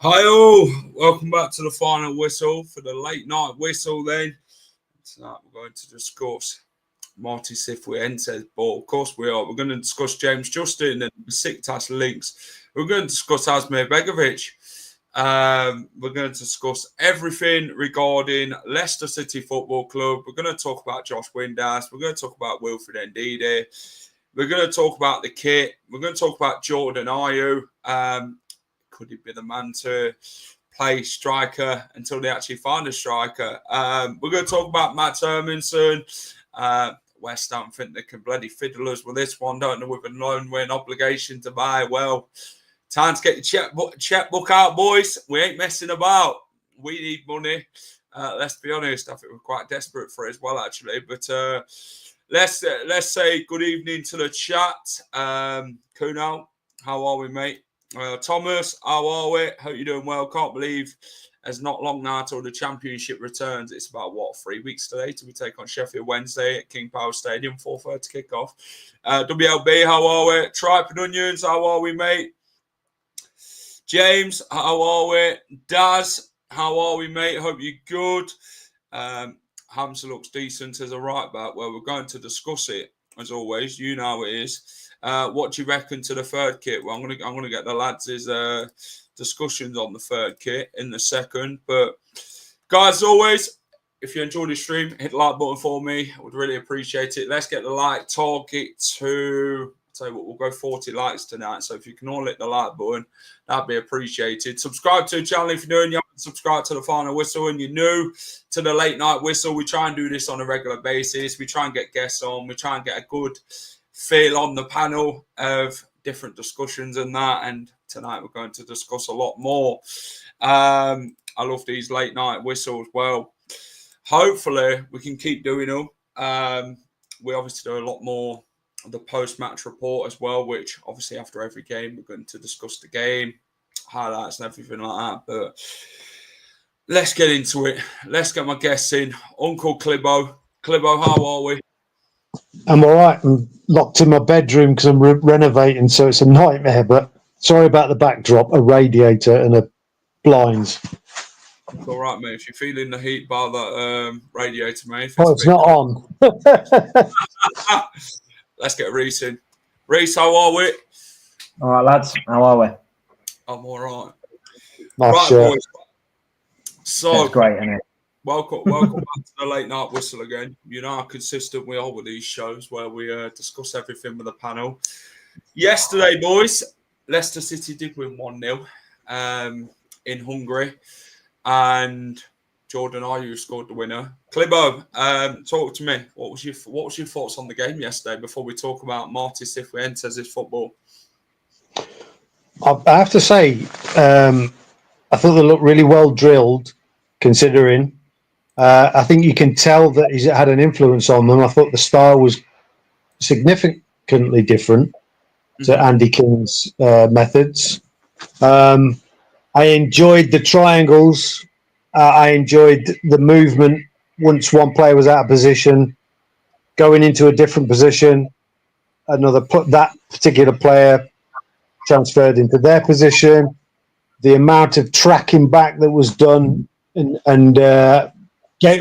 Hi all, welcome back to the final whistle for the late night whistle then. Tonight we're going to discuss Marti Cifuentes, but of course we are. We're going to discuss James Justin and Besiktas links. We're going to discuss Asmir Begovic. We're going to discuss everything regarding Leicester City Football Club. We're going to talk about Josh Windass. We're going to talk about Wilfred Ndidi. We're going to talk about the kit. We're going to talk about Jordan Ayew. Could he be the man to play striker until they actually find a striker? We're going to talk about Matt Hermanson. West Ham think they can bloody fiddle us with this one, don't know, with a loan win obligation to buy. Well, time to get your checkbook out, boys. We ain't messing about. We need money. Let's be honest. I think we're quite desperate for it as well, actually. But let's say good evening to the chat. Kuno, how are we, mate? Thomas, how are we? Hope you're doing well. Can't believe it's not long now till the championship returns. It's about, 3 weeks today till we take on Sheffield Wednesday at King Power Stadium, 4:30 kickoff. WLB, how are we? Tripe and Onions, how are we, mate? James, how are we? Daz, how are we, mate? Hope you're good. Hamza looks decent as a right back. Well, we're going to discuss it, as always. You know how it is. What do you reckon to the third kit? Well, I'm gonna get the lads' discussions on the third kit in the second. But guys, as always, if you enjoyed the stream, hit the like button for me. I would really appreciate it. Let's get the like target to, tell you what, we'll go 40 likes tonight. So if you can all hit the like button, that'd be appreciated. Subscribe to the channel if you're new and you haven't subscribed to the final whistle and you're new to the late night whistle. We try and do this on a regular basis. We try and get guests on. We try and get a good feel on the panel of different discussions and that. And tonight we're going to discuss a lot more. I love these late night whistles. Well, hopefully we can keep doing them. We obviously do a lot more of the post-match report as well, which obviously after every game we're going to discuss the game, highlights and everything like that. But let's get into it. Let's get my guests in. Uncle Clibbo. Clibbo, how are we? I'm all right. I'm locked in my bedroom because I'm renovating, so it's a nightmare. But sorry about the backdrop, a radiator and a blinds. It's all right, mate. If you're feeling the heat by that radiator, mate. It's not on. Let's get Reese in. Reese, how are we? All right, lads. How are we? I'm all right. Nice right, shirt. boys. So, that's great, isn't it? Welcome back to the late night whistle again. You know how consistent we are with these shows where we discuss everything with the panel. Yesterday, boys, Leicester City did win 1-0 in Hungary, and Jordan Ayew scored the winner. Clibbo, talk to me. What was your thoughts on the game yesterday before we talk about Marti Cifuentes' football? I have to say, I thought they looked really well drilled, considering. I think you can tell that he's had an influence on them. I thought the style was significantly different to Andy King's methods. I enjoyed the triangles. I enjoyed the movement once one player was out of position, going into a different position, that particular player transferred into their position. The amount of tracking back that was done and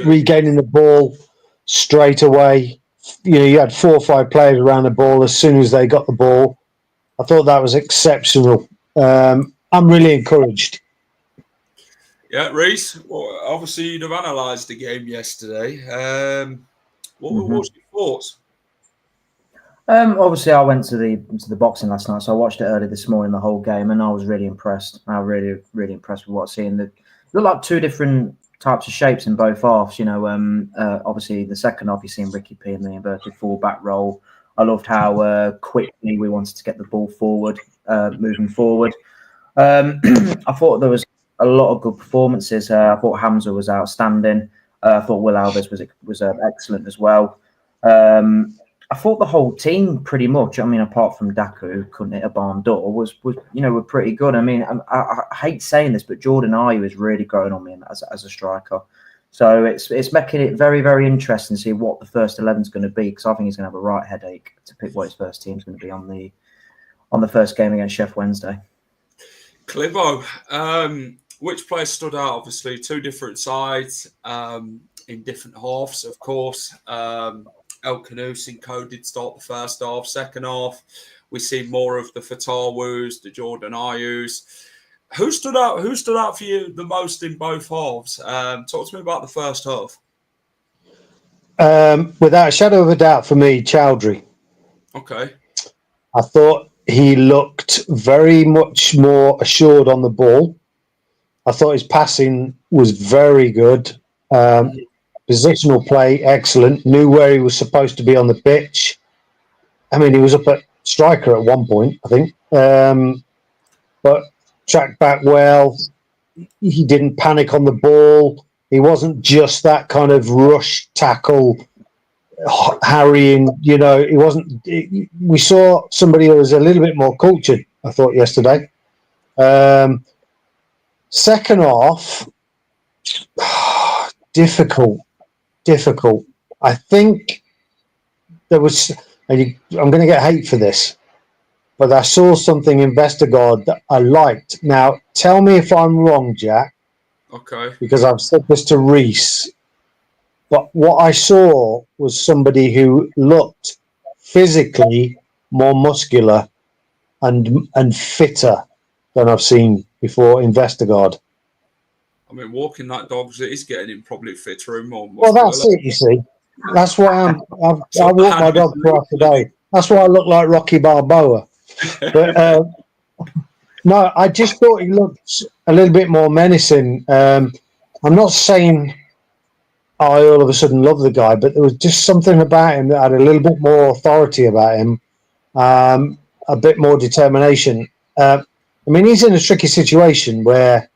regaining the ball straight away. You know, you had 4 or 5 players around the ball as soon as they got the ball. I thought that was exceptional. I'm really encouraged. Yeah, Reese, well, obviously you'd have analysed the game yesterday. What was your thoughts? Obviously, I went to the boxing last night, so I watched it early this morning, the whole game, and I was really impressed. I was really impressed with what I seen. It looked like 2 different types of shapes in both halves. You know, obviously the second half, you've seen Ricky P in the inverted full-back role. I loved how quickly we wanted to get the ball forward, moving forward. I thought there was a lot of good performances. I thought Hamza was outstanding. I thought Will Alves was excellent as well. I thought the whole team pretty much, I mean, apart from Daku, who couldn't hit a barn door, were pretty good. I mean, I hate saying this, but Jordan Ayew is really growing on me as a striker. So it's making it very, very interesting to see what the first 11 is going to be, because I think he's going to have a right headache to pick what his first team is going to be on the first game against Sheffield Wednesday. Clivo, which players stood out? Obviously, two different sides in different halves, of course. El Khanous and Co did start the first half. Second half, we see more of the Fatawus, the Jordan Ayews. Who stood out for you the most in both halves? Talk to me about the first half. Without a shadow of a doubt, for me, Chowdhury. Okay. I thought he looked very much more assured on the ball. I thought his passing was very good. Positional play, excellent. Knew where he was supposed to be on the pitch. I mean, he was up at striker at one point, I think. But tracked back well. He didn't panic on the ball. He wasn't just that kind of rush tackle, harrying. You know, he wasn't. We saw somebody who was a little bit more cultured, I thought, yesterday. Second half, difficult. I think there was, and I'm going to get hate for this, but I saw something in Vestergaard that I liked. Now, tell me if I'm wrong, Jack. Okay. Because I've said this to Reese, but what I saw was somebody who looked physically more muscular and fitter than I've seen before in Vestergaard. I mean, walking that dog is getting him probably fitter and more. Well, that's it, you see. That's why I walk my dog twice a day. That's why I look like Rocky Balboa. But no, I just thought he looked a little bit more menacing. I'm not saying I all of a sudden love the guy, but there was just something about him that had a little bit more authority about him, a bit more determination. I mean, he's in a tricky situation where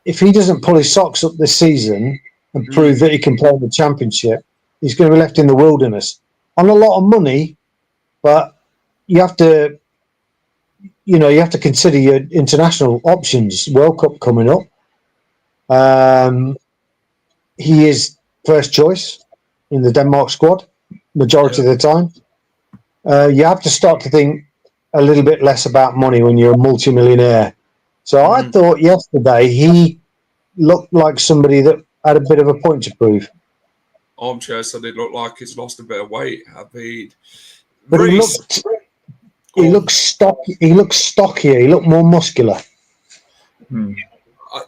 if he doesn't pull his socks up this season and prove that he can play in the Championship, he's going to be left in the wilderness on a lot of money. But you have to consider your international options. World Cup coming up. He is first choice in the Denmark squad majority of the time. You have to start to think a little bit less about money when you're a multimillionaire. So I thought yesterday he looked like somebody that had a bit of a point to prove. Armchair said it looked like he's lost a bit of weight. I mean, but he looked stocky. He looked stockier. He looked more muscular. Do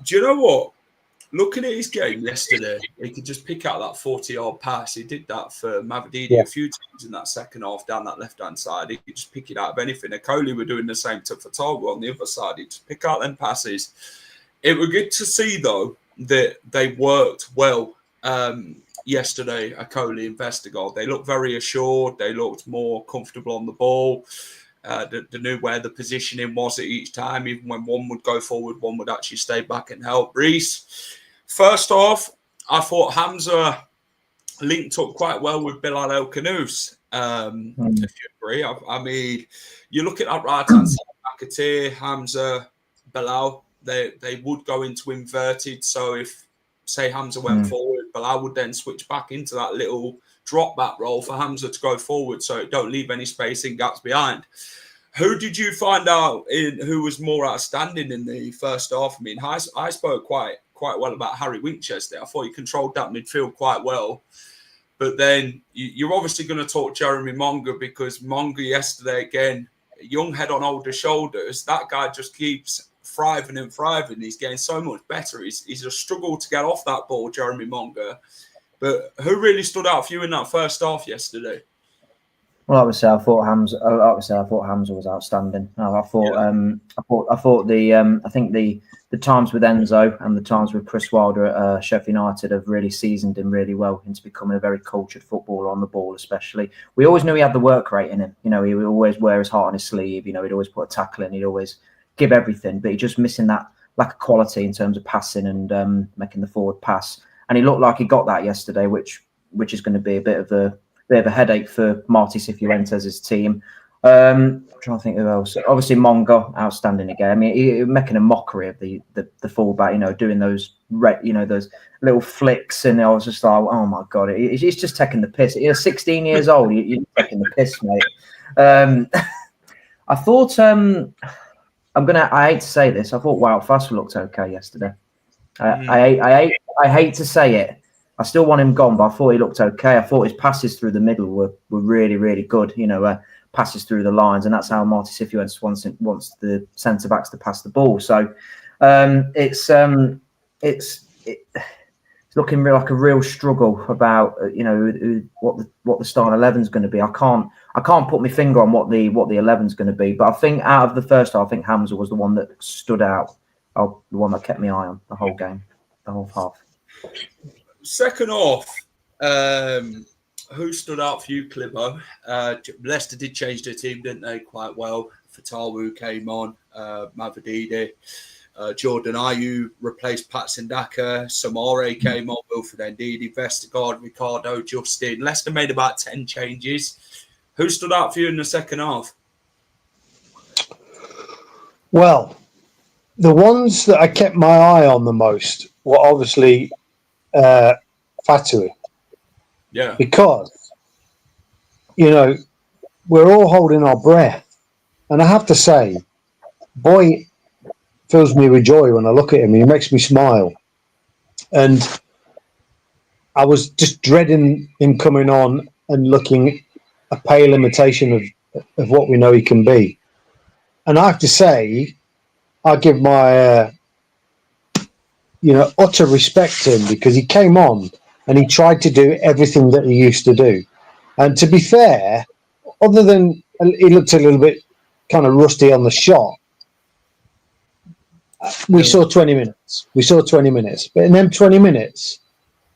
you know what? Looking at his game yesterday, he could just pick out that 40-yard pass. He did that for Mavididi a few times in that second half down that left-hand side. He could just pick it out of anything. Akoli were doing the same to Fatawa on the other side. He'd just pick out them passes. It was good to see, though, that they worked well yesterday, Akoli and Vestergaard. They looked very assured. They looked more comfortable on the ball. They knew where the positioning was at each time. Even when one would go forward, one would actually stay back and help. Reese, first off, I thought Hamza linked up quite well with Bilal El Khanous. If you agree, I mean, you look at that right-hand side, McAteer, Hamza, Bilal, they would go into inverted. So if, say, Hamza went forward, Bilal would then switch back into that little drop back role for Hamza to go forward, so it don't leave any space in gaps behind. Who did you find out who was more outstanding in the first half? I mean, I spoke quite well about Harry Winchester. I thought he controlled that midfield quite well. But then you're obviously going to talk Jeremy Monga, because Monga yesterday, again, young head on older shoulders. That guy just keeps thriving and thriving. He's getting so much better. He's a struggle to get off that ball, Jeremy Monga. But who really stood out for you in that first half yesterday? Well, obviously, I thought Hamza. Obviously, I thought Hamza was outstanding. I thought. I thought the. I think the times with Enzo and the times with Chris Wilder at Sheffield United have really seasoned him really well into becoming a very cultured footballer on the ball. Especially, we always knew he had the work rate in him. You know, he would always wear his heart on his sleeve. You know, he'd always put a tackle in. He'd always give everything. But he's just missing that lack of quality in terms of passing and making the forward pass. And he looked like he got that yesterday, which is going to be a bit of a headache for Marti Cifuentes' team. I'm trying to think who else. Obviously, Mongo, outstanding again. I mean, he making a mockery of the fullback. You know, doing those those little flicks, and I was just like, oh my god, he's just taking the piss. You're 16 years old. You're taking the piss, mate. I thought I hate to say this. I thought Wout Fassel looked okay yesterday. I hate to say it. I still want him gone, but I thought he looked okay. I thought his passes through the middle were really, really good. You know, passes through the lines, and that's how Marti Cifuentes wants the centre backs to pass the ball. So it's looking like a real struggle about what the starting 11 is going to be. I can't put my finger on what the 11 is going to be, but I think out of the first half, I think Hamza was the one that stood out. The one that kept my eye on the whole game, the whole half. Second half, who stood out for you, Clibo? Leicester did change their team, didn't they? Quite well. Fatawu came on, Mavididi. Jordan Ayew replaced Patson Daka. Samare came on, Wilfred Ndidi, Vestergaard, Ricardo, Justin. Leicester made about 10 changes. Who stood out for you in the second half? Well, the ones that I kept my eye on the most were obviously Fatawu. Yeah. Because, you know, we're all holding our breath. And I have to say, boy fills me with joy when I look at him. He makes me smile. And I was just dreading him coming on and looking a pale imitation of what we know he can be. And I have to say, I give my, utter respect to him because he came on and he tried to do everything that he used to do. And to be fair, other than he looked a little bit kind of rusty on the shot, we saw 20 minutes. But in them 20 minutes,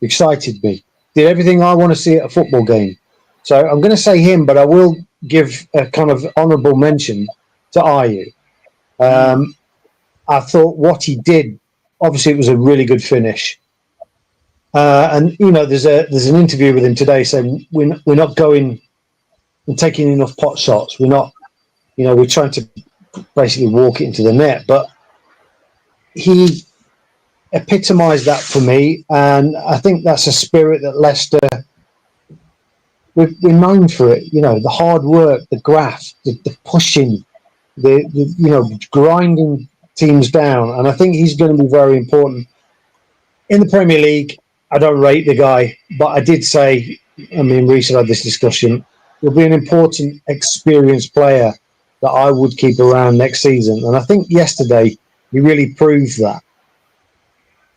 excited me. Did everything I want to see at a football game. So I'm going to say him, but I will give a kind of honourable mention to Ayew. I thought what he did, obviously it was a really good finish. And, there's an interview with him today saying we're not going and taking enough pot shots. We're not, we're trying to basically walk it into the net. But he epitomised that for me. And I think that's a spirit that Leicester, we're known for it. The hard work, the graft, the pushing, the grinding teams down. And I think he's going to be very important. In the Premier League, I don't rate the guy, but I did say, Reece had this discussion, he'll be an important, experienced player that I would keep around next season. And I think yesterday he really proved that.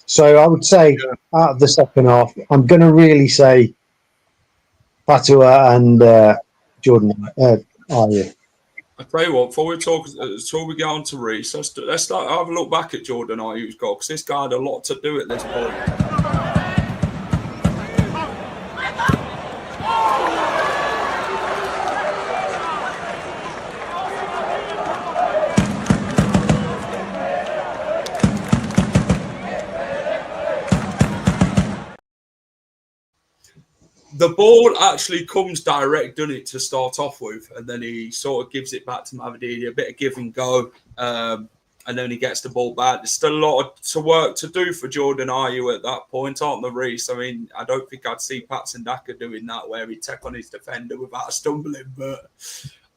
So I would say out of the second half, I'm going to really say Fatawu and Jordan Ayew. I tell you what, before we get on to Reece, let's start have a look back at Jordan Ayew's goal because this guy had a lot to do at this point. The ball actually comes direct, doesn't it, to start off with, and then he sort of gives it back to Mavididi, a bit of give and go, and then he gets the ball back. There's still a lot of work to do for Jordan Ayew at that point, aren't there, Reece? I don't think I'd see Patson Daka doing that where he'd take on his defender without stumbling, but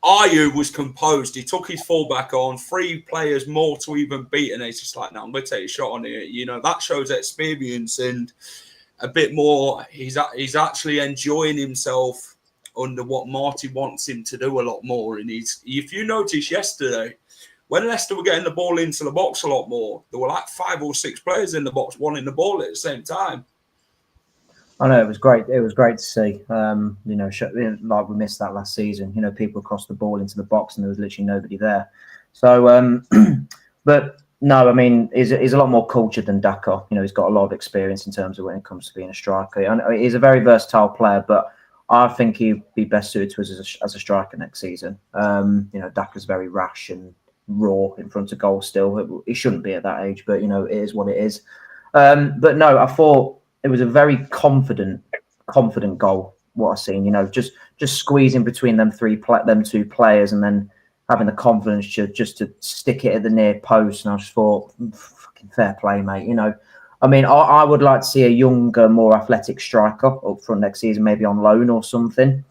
Ayew was composed. He took his fullback on, 3 players more to even beat, and he's just like, no, I'm going to take a shot on it. That shows experience and a bit more. He's actually enjoying himself under what Marty wants him to do a lot more. And if you notice yesterday, when Leicester were getting the ball into the box a lot more, there were like 5 or 6 players in the box wanting the ball at the same time. I know it was great. It was great to see. Like we missed that last season. People crossed the ball into the box and there was literally nobody there. So, but no, I mean, he's a lot more cultured than Daka. He's got a lot of experience in terms of when it comes to being a striker. And he's a very versatile player, but I think he'd be best suited to us as a striker next season. Daka's very rash and raw in front of goal still. He shouldn't be at that age, but it is what it is. But no, I thought it was a very confident goal. What I seen, just squeezing between them two players, and then having the confidence to stick it at the near post. And I just thought, fucking fair play, mate. I mean, I would like to see a younger, more athletic striker up front next season, maybe on loan or something.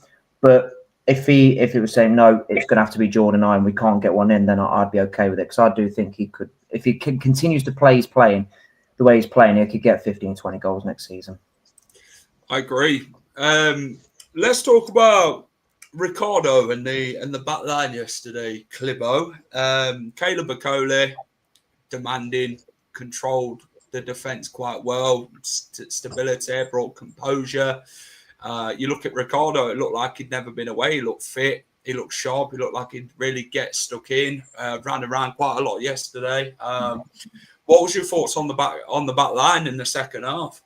But if it was saying no, it's going to have to be Jordan I, and we can't get one in, then I'd be okay with it, because I do think he could, if he continues to play the way he's playing, he could get 15, 20 goals next season. I agree. Let's talk about Ricardo and the back line yesterday. Clibo, Caleb Bakole, demanding, controlled the defence quite well. Stability, brought composure. You look at Ricardo, it looked like he'd never been away. He looked fit. He looked sharp. He looked like he'd really get stuck in. Ran around quite a lot yesterday. What was your thoughts on the back line in the second half?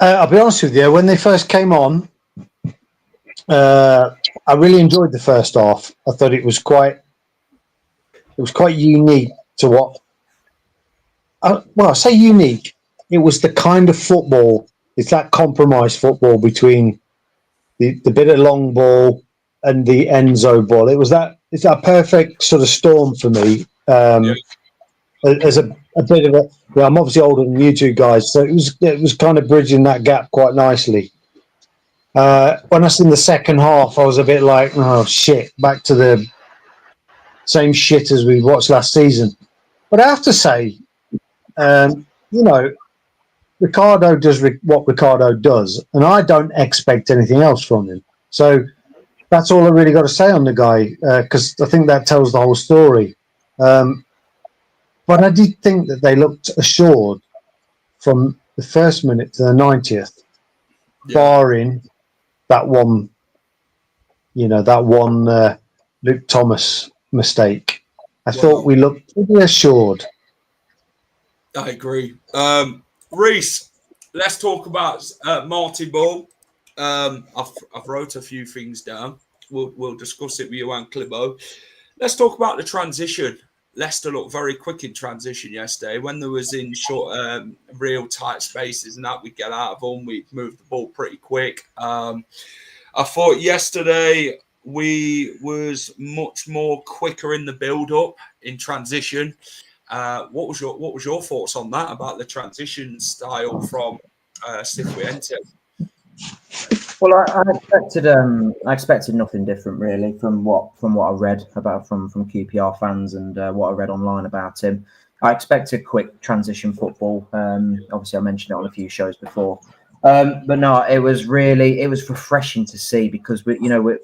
I'll be honest with you. When they first came on, I really enjoyed the first half. I thought it was quite unique to what. I say unique. It was the kind of football. It's that compromise football between the bit of long ball and the Enzo ball. It's that perfect sort of storm for me. As a bit of a, I'm obviously older than you two guys, so it was kind of bridging that gap quite nicely. When I seen the second half, I was a bit like, oh shit, back to the same shit as we watched last season. But I have to say, Ricardo does what Ricardo does, and I don't expect anything else from him. So that's all I really got to say on the guy, because I think that tells the whole story. But I did think that they looked assured from the first minute to the 90th, barring that one, Luke Thomas mistake. I thought we looked pretty assured. I agree. Reese, let's talk about Marty Ball. I've wrote a few things down. We'll discuss it with you and Clibo. Let's talk about the transition. Leicester looked very quick in transition yesterday. When there was in short, real tight spaces and that, we'd get out of them. We'd move the ball pretty quick. I thought yesterday we was much more quicker in the build-up in transition. What was your thoughts on that, about the transition style from Cifuentes? Well, I expected nothing different really from what I read about from QPR fans and what I read online about him. I expected quick transition football. Obviously, I mentioned it on a few shows before, but no, it was refreshing to see, because the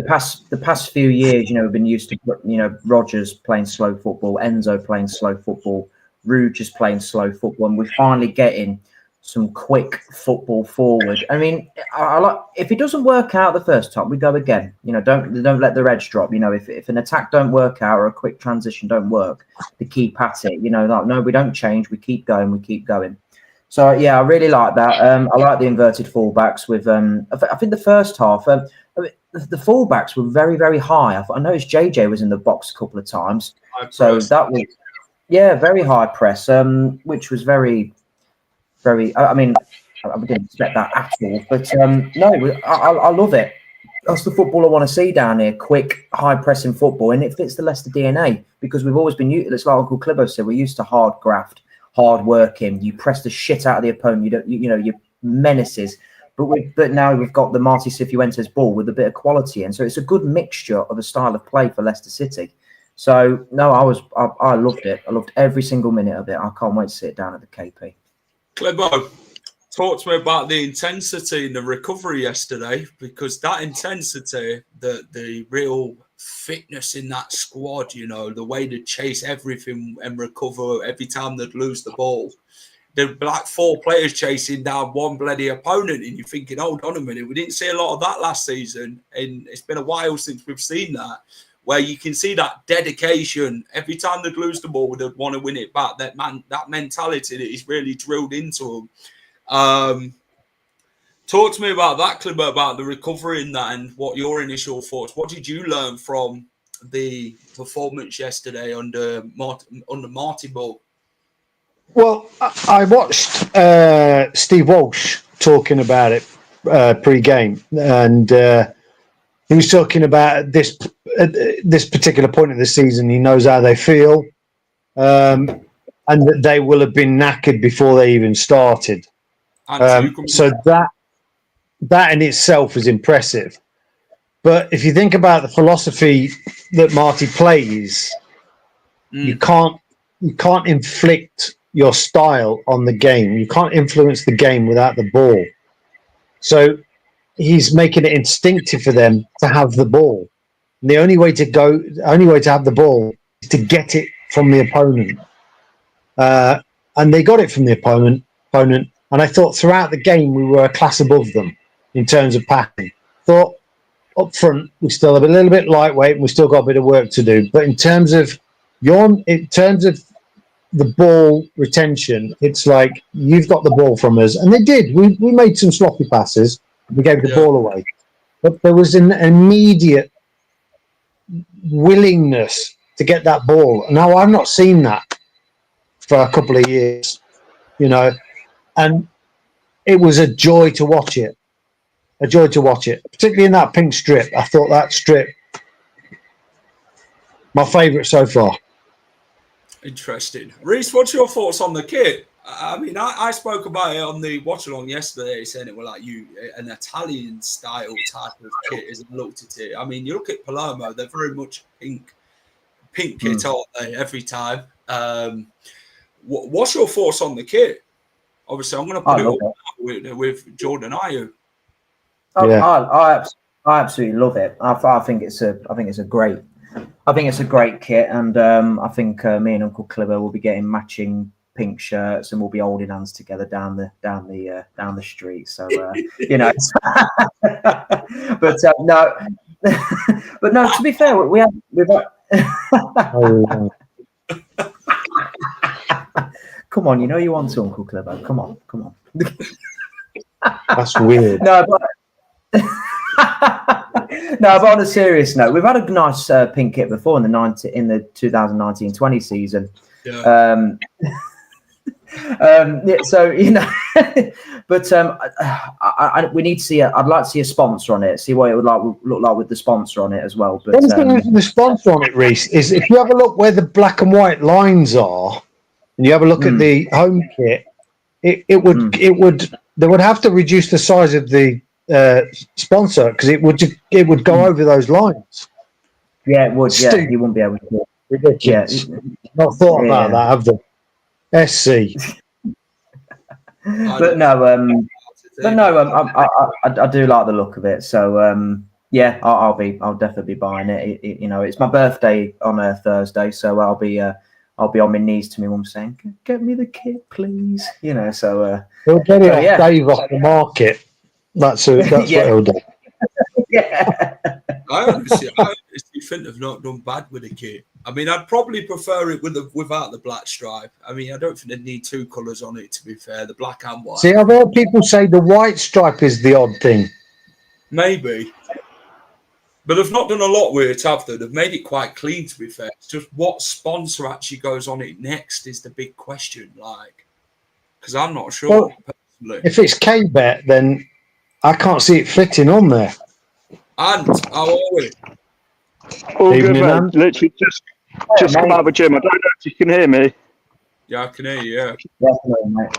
past few years, we've been used to Rodgers playing slow football, Enzo playing slow football, Rude just playing slow football, and we're finally getting some quick football forward. I mean, I like, if it doesn't work out the first time, we go again. Don't let the edge drop. If an attack don't work out or a quick transition don't work, they keep at it. No, we don't change. We keep going. So yeah, I really like that. I like the inverted fullbacks with. I think the first half, the fullbacks were very, very high. I noticed JJ was in the box a couple of times, so that was very high press, which was very. I mean, I didn't expect that at all, but no, I love it. That's the football I want to see down here: quick, high-pressing football, and it fits the Leicester DNA, because we've always been used. It's like Uncle Clibo said, we're used to hard graft, hard working. You press the shit out of the opponent. You menaces. But now we've got the Marti Cifuentes ball with a bit of quality in, so it's a good mixture of a style of play for Leicester City. So no, I loved it. I loved every single minute of it. I can't wait to sit down at the KP. Clibo, talk to me about the intensity in the recovery yesterday, because that intensity, the real fitness in that squad, the way to chase everything and recover every time they'd lose the ball, the like 4 players chasing down one bloody opponent, and you're thinking, hold on a minute, we didn't see a lot of that last season, and it's been a while since we've seen that, where you can see that dedication. Every time they'd lose the ball, they'd want to win it back. That mentality that is really drilled into them. Talk to me about that, Clipper, about the recovery in that, and what your initial thoughts. What did you learn from the performance yesterday under Marti Ball? Well, I watched Steve Walsh talking about it pre-game, and he was talking about this particular point of the season. He knows how they feel, and that they will have been knackered before they even started. So that in itself is impressive. But if you think about the philosophy that Marti plays, you can't inflict your style on the game. You can't influence the game without the ball. So he's making it instinctive for them to have the ball. And the only way to have the ball is to get it from the opponent. And they got it from the opponent. And I thought throughout the game we were a class above them in terms of passing. Thought up front we still have a little bit lightweight and we still got a bit of work to do. But in terms of the ball retention, it's like you've got the ball from us, and they did. We made some sloppy passes. We gave the ball away, but there was an immediate willingness to get that ball. Now I've not seen that for a couple of years, and it was a joy to watch it. A joy to watch it, particularly in that pink strip. I thought that strip, my favourite so far. Interesting. Reece, what's your thoughts on the kit? I mean, I spoke about it on the watch along yesterday, saying it was like an Italian style type of kit as I looked at it. I mean, you look at Palermo, they're very much pink kit, aren't they, every time? What's your thoughts on the kit? Obviously, I'm going to put it up with Jordan Ayew. I absolutely love it. I think it's a great kit, and I think me and Uncle Clibber will be getting matching pink shirts, and we'll be holding hands together down the street. So but no, but no. To be fair, we've come on, you want to, Uncle Clibber. Come on. That's weird. No, but on a serious note, we've had a nice pink kit before in the 2019-20 season. Yeah. So but we need to see. I'd like to see a sponsor on it. See what it would look like with the sponsor on it as well. But the sponsor on it, Reece, is if you have a look where the black and white lines are, and you have a look at the home kit, it would they would have to reduce the size of the sponsor, because it would go over those lines. Yeah, it would. Yeah, you wouldn't be able to. Ridiculous. Not thought about that, have they? SC. But no, I do like the look of it. So I'll definitely be buying it. It's my birthday on a Thursday, so I'll be on my knees to my mum saying, "Get me the kit, please." So he'll get it off Dave off the market. That's what he'll do. Yeah. I honestly think they've not done bad with the kit. I mean, I'd probably prefer it without the black stripe. I mean, I don't think they need 2 colours on it, to be fair, the black and white. See, I've heard people say the white stripe is the odd thing. Maybe. But they've not done a lot with it, have they? They've made it quite clean, to be fair. It's just what sponsor actually goes on it next is the big question, because I'm not sure, well, personally. If it's K-Bet, then I can't see it fitting on there. And how are we? All good, man. Literally just come out of the gym. I don't know if you can hear me. Yeah, I can hear you, yeah. Definitely, mate.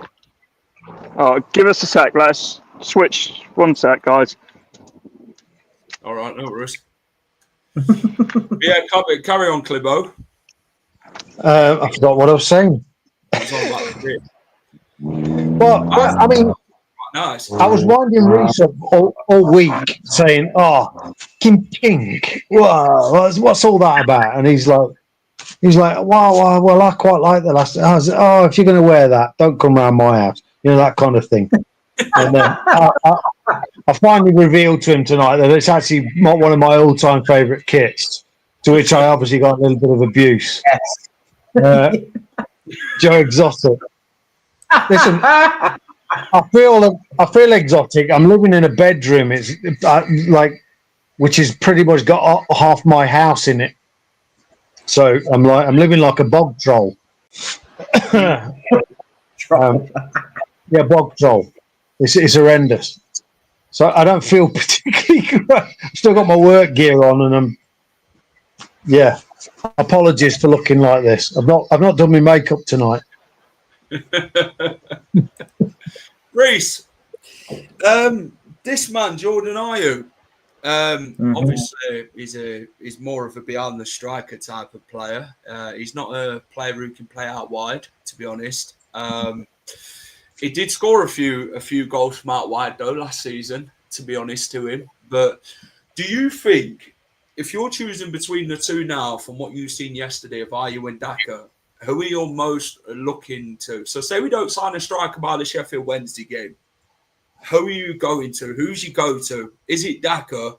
Oh, give us a sec. Let's switch. 1 sec, guys. All right, no worries. Yeah, carry on, Clibbo. I forgot what I was saying. Well, I mean, nice. I was winding Reece up all week saying, fucking pink. Wow, what's all that about? And he's like, He's like, well, I quite like the last. I was like, oh, if you're going to wear that, don't come round my house. You know, that kind of thing. And then I finally revealed to him tonight that it's actually not one of my all-time favourite kits, to which I obviously got a little bit of abuse. Yes. Joe Exotic. Listen, I feel exotic. I'm living in a bedroom. It's which is pretty much got half my house in it. So I'm living like a bog troll. Yeah, bog troll. It's horrendous. So I don't feel particularly good. I've still got my work gear on, and apologies for looking like this. I've not done my makeup tonight. Reese, this man Jordan Ayew, obviously he's more of a beyond the striker type of player. He's not a player who can play out wide, to be honest. He did score a few goals from out wide though last season, to be honest to him. But do you think, if you're choosing between the two now, from what you've seen yesterday of Ayew and Daka, who are you most looking to? So say we don't sign a striker by the Sheffield Wednesday game. Who are you going to? Who's your go-to? Is it Daka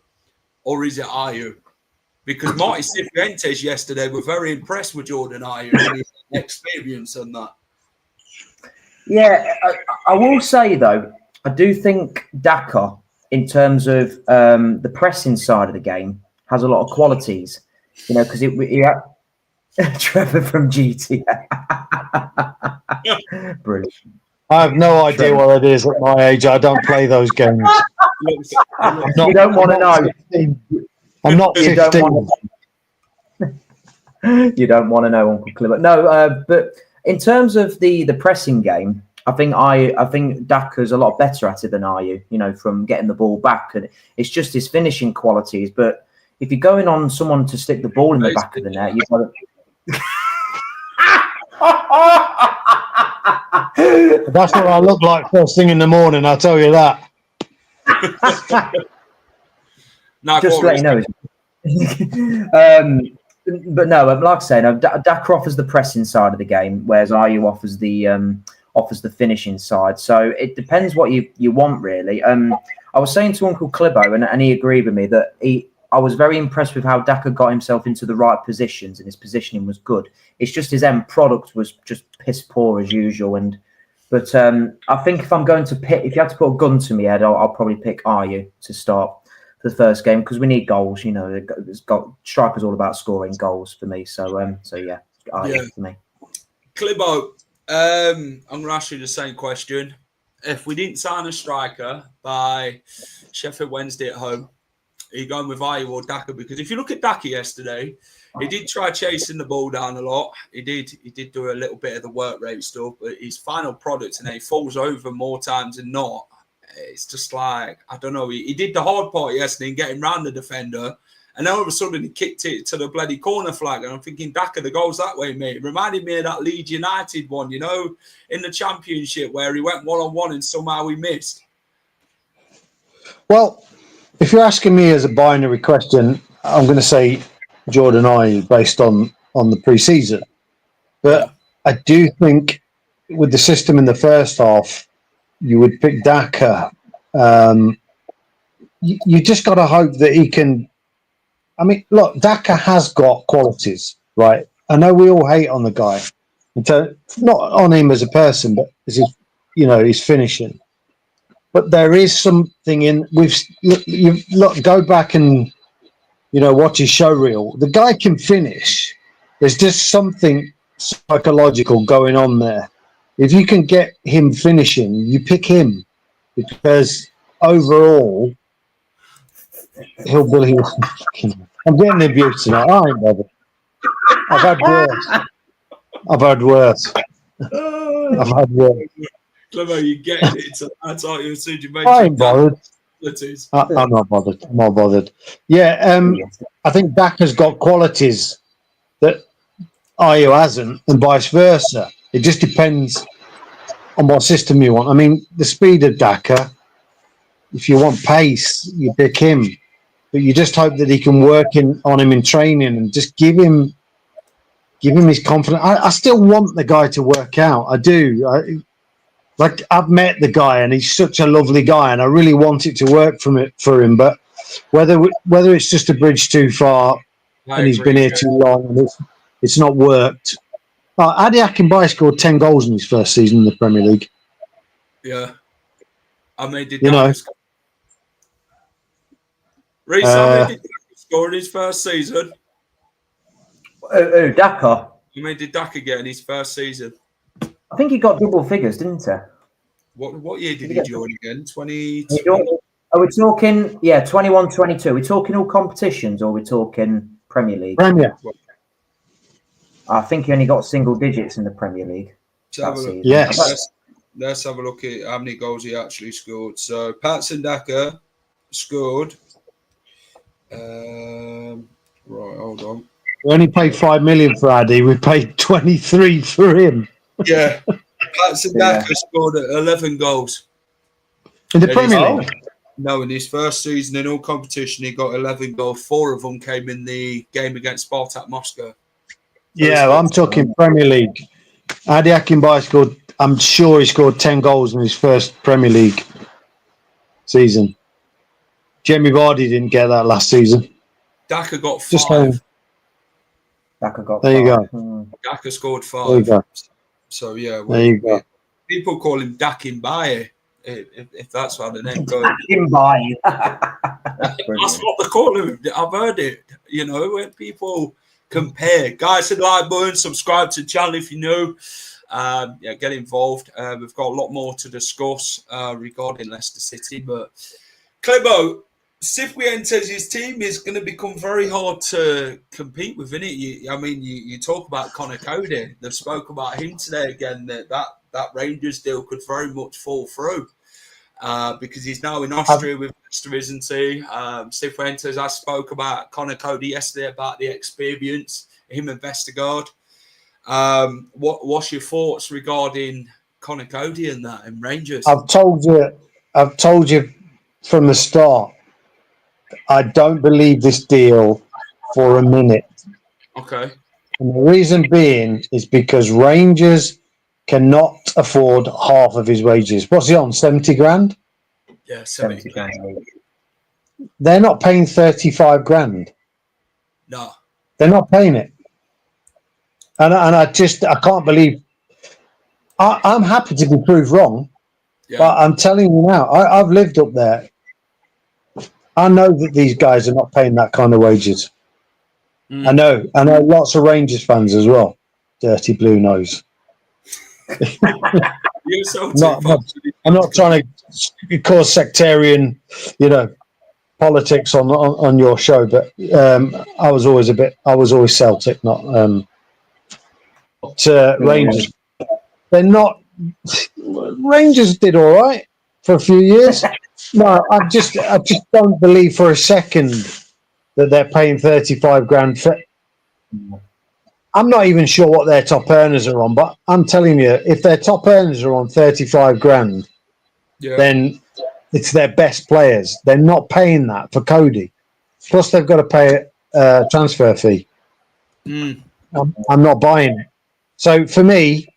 or is it Ayew? Because Marti Cifuentes yesterday were very impressed with Jordan Ayew and his experience on that. Yeah, I will say, though, I do think Daka, in terms of the pressing side of the game, has a lot of qualities. You know, because Trevor from GTA. Brilliant. I have no idea what it is at my age. I don't play those games. You don't want to know. I'm not 15. You don't want to know, Uncle Clifford. No, but in terms of the pressing game, I think Daka's a lot better at it than Ayew, you know, from getting the ball back. And it's just his finishing qualities. But if you're going on someone to stick the ball in the back of the net, you've got to... That's what I look like first thing in the morning, I'll tell you that. Just to let you know. But no, like I say, Daka offers the pressing side of the game, whereas Ayew offers the finishing side. So it depends what you want, really. I was saying to Uncle Clibbo, and he agreed with me, that I was very impressed with how Daka got himself into the right positions, and his positioning was good. It's just his end product was just piss poor as usual. But I think if I'm going to pick, if you had to put a gun to me head, I'll probably pick Ayew to start for the first game, because we need goals. You know, striker's all about scoring goals for me. So yeah, Ayew for me. Clibbo, I'm going to ask you the same question. If we didn't sign a striker by Sheffield Wednesday at home, are you going with Ayew or Daka? Because if you look at Daka yesterday, he did try chasing the ball down a lot. He did do a little bit of the work rate stuff, but his final product, and he falls over more times than not. It's just like, I don't know. He did the hard part yesterday and getting round the defender, and then all of a sudden he kicked it to the bloody corner flag. And I'm thinking, Daka, the goal's that way, mate. It reminded me of that Leeds United one, you know, in the Championship, where he went one-on-one and somehow he missed. Well, if you're asking me as a binary question, I'm going to say Jordan Ayew based on the pre-season. But I do think with the system in the first half, you would pick Daka. You just got to hope that he can. I mean, look, Daka has got qualities, right? I know we all hate on the guy, not on him as a person, but as his finishing. But there is something in go back and watch his show reel. The guy can finish. There's just something psychological going on there. If you can get him finishing, you pick him, because overall he'll bully you. I'm getting the abuse tonight. I ain't bothered. I've had worse. Clever, you getting it. That's all you said. I ain't bothered. I'm not bothered. Yeah, I think Daka's got qualities that Ayew hasn't, and vice versa. It just depends on what system you want. I mean, the speed of Daka, if you want pace, you pick him. But you just hope that he can work on him in training and just give him give him his confidence. I still want the guy to work out. I do. I've met the guy, and he's such a lovely guy, and I really want it to work for him. But whether it's just a bridge too far, and he's been here too long, and it's not worked. Adi Akinbaye scored 10 goals in his first season in the Premier League. Yeah. I mean, did Reece, how many did Daka score in his first season? Daka? How many did Daka get in his first season? I think he got double figures, didn't he? What year did he join again? 20? Are we talking, 21, 22? Are we talking all competitions or are we talking Premier League? Premier. I think he only got single digits in the Premier League. Yes. Let's have a look at how many goals he actually scored. So, Patson Daka scored. Right, hold on. We only paid 5 million for Adi. We paid 23 for him. Yeah. Patson Daka scored 11 goals. In the Premier League? No, in his first season in all competition, he got 11 goals. 4 of them came in the game against Spartak Moscow. Yeah, I'm talking Premier League. Adi Akinbaye scored, I'm sure he scored 10 goals in his first Premier League season. Jamie Vardy didn't get that last season. Daka got 5. Daka got there 5. You go. Daka scored 5. There you go. So, yeah. There you go. People call him Dakinbaye, if that's how the name goes. Dakinbaye. That's what they call him. I've heard it. You know, when people compare. Guys, hit the like button, subscribe to the channel if you're new. Get involved. We've got a lot more to discuss regarding Leicester City. But, Clebo, Cifuentes' team is going to become very hard to compete with, isn't it? You talk about Conor Cody. They've spoke about him today again, that Rangers deal could very much fall through because he's now in Austria with Leicester, isn't he? Cifuentes, I spoke about Conor Cody yesterday about the experience, him and Vestergaard. What's your thoughts regarding Conor Cody and that and Rangers? I've told you from the start, I don't believe this deal for a minute. Okay. And the reason being is because Rangers cannot afford half of his wages. What's he on? 70 grand? Yeah, 70 grand. They're not paying 35 grand. No. They're not paying it. And I can't believe. I'm happy to be proved wrong, but I'm telling you now, I've lived up there. I know that these guys are not paying that kind of wages. I know lots of Rangers fans as well. Dirty blue nose. I'm not trying to cause sectarian, politics on your show, but I was always Celtic, not Rangers. They're not. Rangers did all right for a few years. No, I just don't believe for a second that they're paying 35 grand for. I'm not even sure what their top earners are on, but I'm telling you, if their top earners are on 35 grand, then it's their best players. They're not paying that for Cody. Plus, they've got to pay a transfer fee. I'm not buying it. So for me,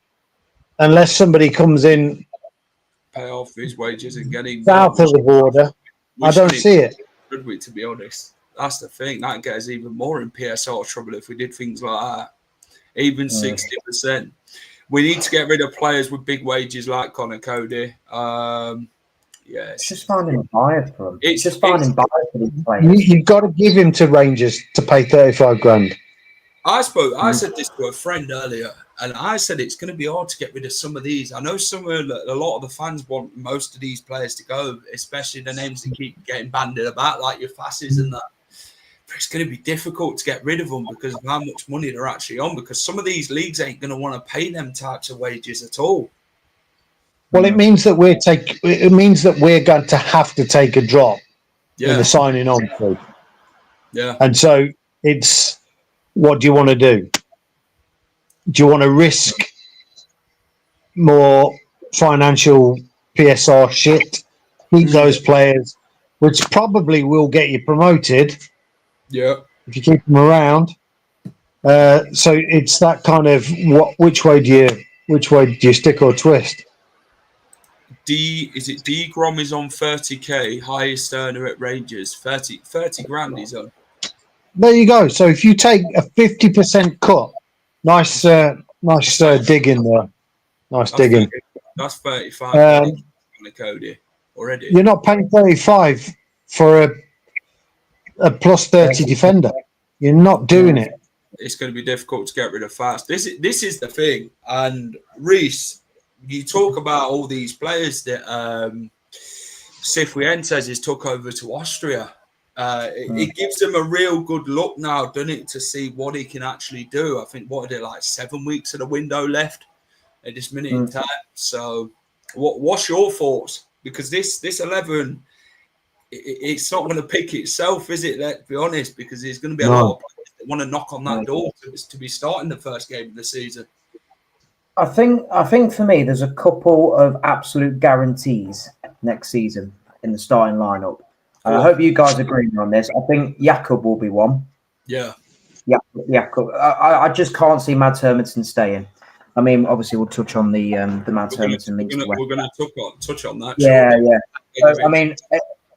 unless somebody comes in, pay off his wages and get him south of the border, I don't see it. Should we, to be honest? That's the thing. That gets us even more in PSL trouble if we did things like that. Even 60%. We need to get rid of players with big wages like Conor Cody. It's just finding buyers for them. It's just finding buyers for these players. You've got to give him to Rangers to pay 35 grand. I said this to a friend earlier, and I said it's going to be hard to get rid of some of these. I know a lot of the fans want most of these players to go, especially the names that keep getting banded about, like your Fasses and that. But it's going to be difficult to get rid of them because of how much money they're actually on, because some of these leagues ain't going to want to pay them types of wages at all. Well, it means that we're going to have to take a drop in the signing on fee. Yeah. And so it's, what do you want to do? Do you want to risk more financial PSR shit? Keep those players, which probably will get you promoted. Yeah. If you keep them around. So it's that kind of which way do you stick or twist? Is it D Grom is on 30k, highest earner at Rangers, 30 grand he's on. There you go. So if you take a 50% cut, nice digging there. Nice digging. That's 35 on the Cody already. You're not paying 35 for a plus 30 defender. You're not doing it. It's going to be difficult to get rid of fast. This is the thing. And Reece, you talk about all these players that Cifuentes has took over to Austria. It gives them a real good look now, doesn't it, to see what he can actually do. I think, what are they, like 7 weeks of the window left at this minute in time? So what's your thoughts? Because this 11, it's not going to pick itself, is it? Let's be honest, because there's going to be a lot of players that want to knock on that door to be starting the first game of the season. I think for me, there's a couple of absolute guarantees next season in the starting lineup. I hope you guys agree on this. I think Jakob will be one. Yeah. Jakob. I just can't see Mads Hermansen staying. I mean, obviously, we'll touch on the Mads Hermansen links. We're going to touch on that. Yeah, yeah. So, I mean,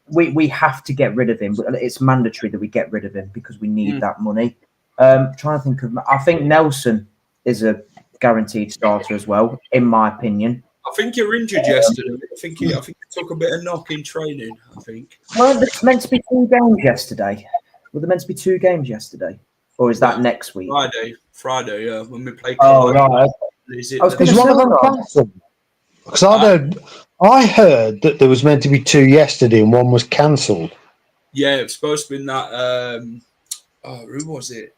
we have to get rid of him. It's mandatory that we get rid of him because we need that money. Trying to think of. I think Nelson is a guaranteed starter as well, in my opinion. I think you're injured yesterday. I think he took a bit of knock in training, I think. Well, there's meant to be 2 games yesterday. Were there meant to be 2 games yesterday? Or is that next week? Friday, yeah, when we play. Oh, right. Is one of them cancelled? Because I heard that there was meant to be 2 yesterday and one was cancelled. Yeah, it was supposed to be in that. Who was it?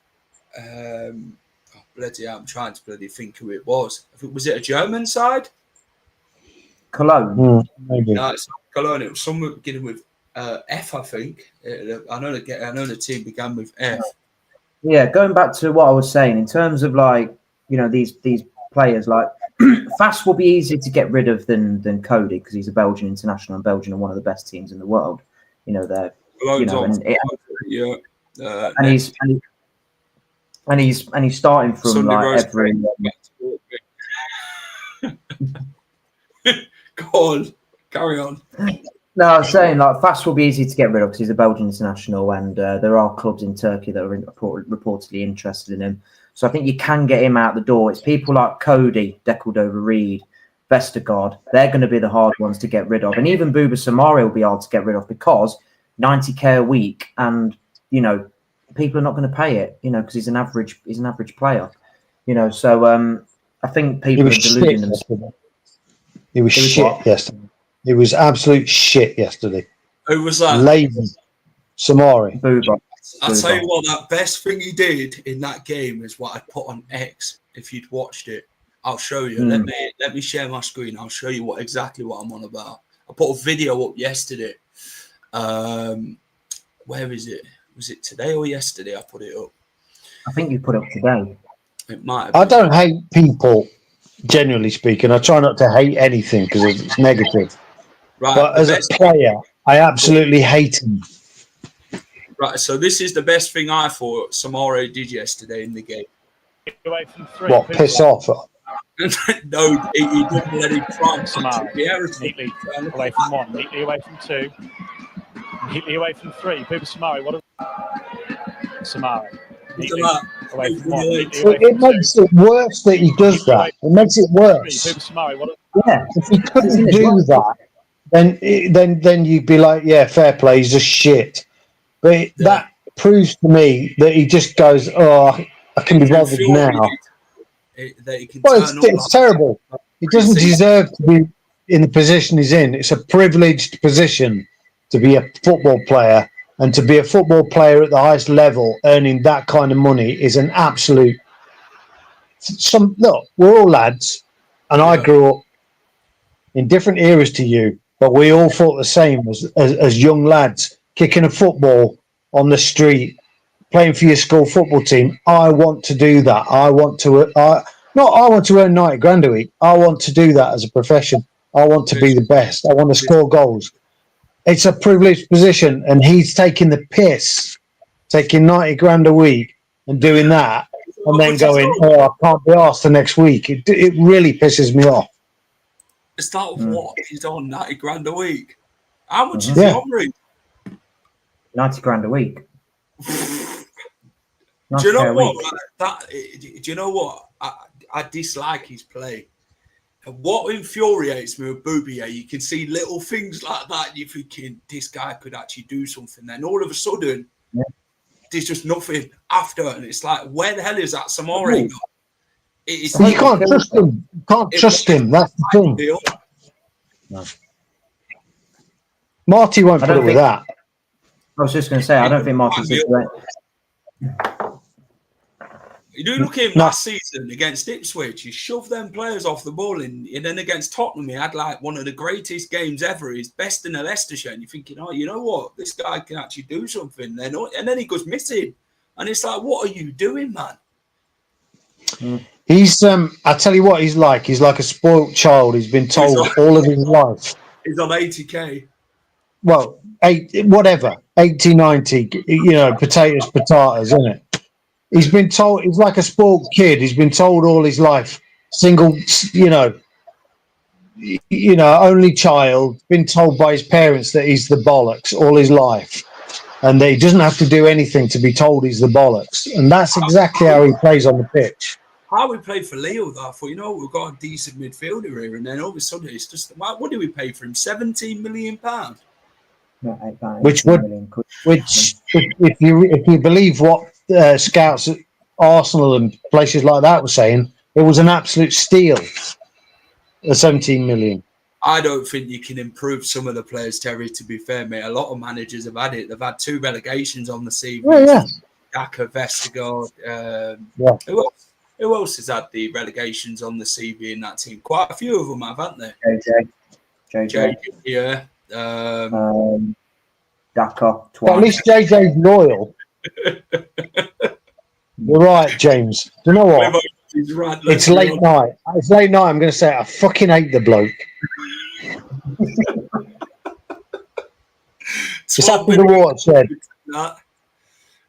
Bloody hell, I'm trying to bloody think who it was. Was it a German side? Cologne. Maybe. No, it's not Cologne. It was somewhere beginning with F, I think. I know the team began with F. Yeah, going back to what I was saying, in terms of these players, like Fast will be easier to get rid of than Cody because he's a Belgian international, and Belgium are one of the best teams in the world. They're and he's starting from Sunday like every. Go on, carry on. No, I was saying Fast will be easy to get rid of because he's a Belgian international, and there are clubs in Turkey that are reportedly interested in him. So I think you can get him out the door. It's people like Cody, Deckeldover-Reid, Vestergaard. They're going to be the hard ones to get rid of, and even Buba Samari will be hard to get rid of because 90k a week, and people are not going to pay it, because he's an average player, So I think people are deluding themselves. He was shit yesterday. He was absolute shit yesterday. Who was that? Lazy. Samari. Buba. I'll tell you what, that best thing he did in that game is what I put on X. If you'd watched it, I'll show you. Let me share my screen. I'll show you exactly what I'm on about. I put a video up yesterday. Where is it? Was it today or yesterday? I put it up. I think you put it up today. It might have been. I don't hate people, generally speaking. I try not to hate anything because it's negative. Right, but as a player, I absolutely hate him. Right, so this is the best thing I thought Samari did yesterday in the game. Away from 3. What, piss off? No, he didn't let him try. Samari. Neatly away from 1, neatly away from 2, neatly away from 3. Buba Samari, what a... Samari. Away from 1, it makes it worse that he does that. It makes it worse. Yeah, if he couldn't do that, then you'd be like, yeah, fair play, he's just shit. But that proves to me that he just goes, I can be bothered now. It's terrible. He doesn't deserve to be in the position he's in. It's a privileged position to be a football player, and to be a football player at the highest level, earning that kind of money is an absolute. Look, we're all lads, and I grew up in different eras to you, but we all thought the same as young lads. Kicking a football on the street, playing for your school football team. I want to do that. I want to earn 90 grand a week. I want to do that as a profession. I want to be the best. I want to score goals. It's a privileged position, and he's taking the piss, taking 90 grand a week and doing that and then going, "Oh, I can't be asked the next week." It really pisses me off. It's like, what? He's on 90 grand a week. How much is Yeah. he on, Reece? 90 grand a week. Do you know what? Do you know what? I dislike his play. And what infuriates me with Boubier, you can see little things like that, and you're thinking, this guy could actually do something. Then all of a sudden, there's just nothing after, and it's like, where the hell is that Samari gone? You can't trust him. You can't trust him. That's the thing. No. Marty won't put up with that. I was just going to say, I don't think Marti's You do look at him last season against Ipswich, he shoved them players off the ball, and then against Tottenham, he had like one of the greatest games ever. He's best in the Leicestershire, and you're thinking, oh, you know what? This guy can actually do something. And then he goes missing. And it's like, what are you doing, man? He's, I tell you what he's like. He's like a spoilt child. He's been told all of his life. He's on 80K. Well, 80, 90, potatoes, isn't it? He's been told, he's like a spoiled kid. He's been told all his life, only child, been told by his parents that he's the bollocks all his life. And that he doesn't have to do anything to be told he's the bollocks. And that's exactly how he plays on the pitch. How we played for Leo, though, I thought, we've got a decent midfielder here. And then all of a sudden, it's just, what did we pay for him? £17 million? Which if you believe what scouts at Arsenal and places like that were saying, it was an absolute steal. The 17 million. I don't think you can improve some of the players, Terry, to be fair, mate. A lot of managers have had it. They've had 2 relegations on the CV. Daka, Vestergaard. Who else has had the relegations on the CV in that team? Quite a few of them have, haven't they? JJ. Yeah. Daka. At least JJ's loyal. You're right, James. Do you know what? It's late night. It's late night. I'm going to say I fucking hate the bloke. It's after the watershed.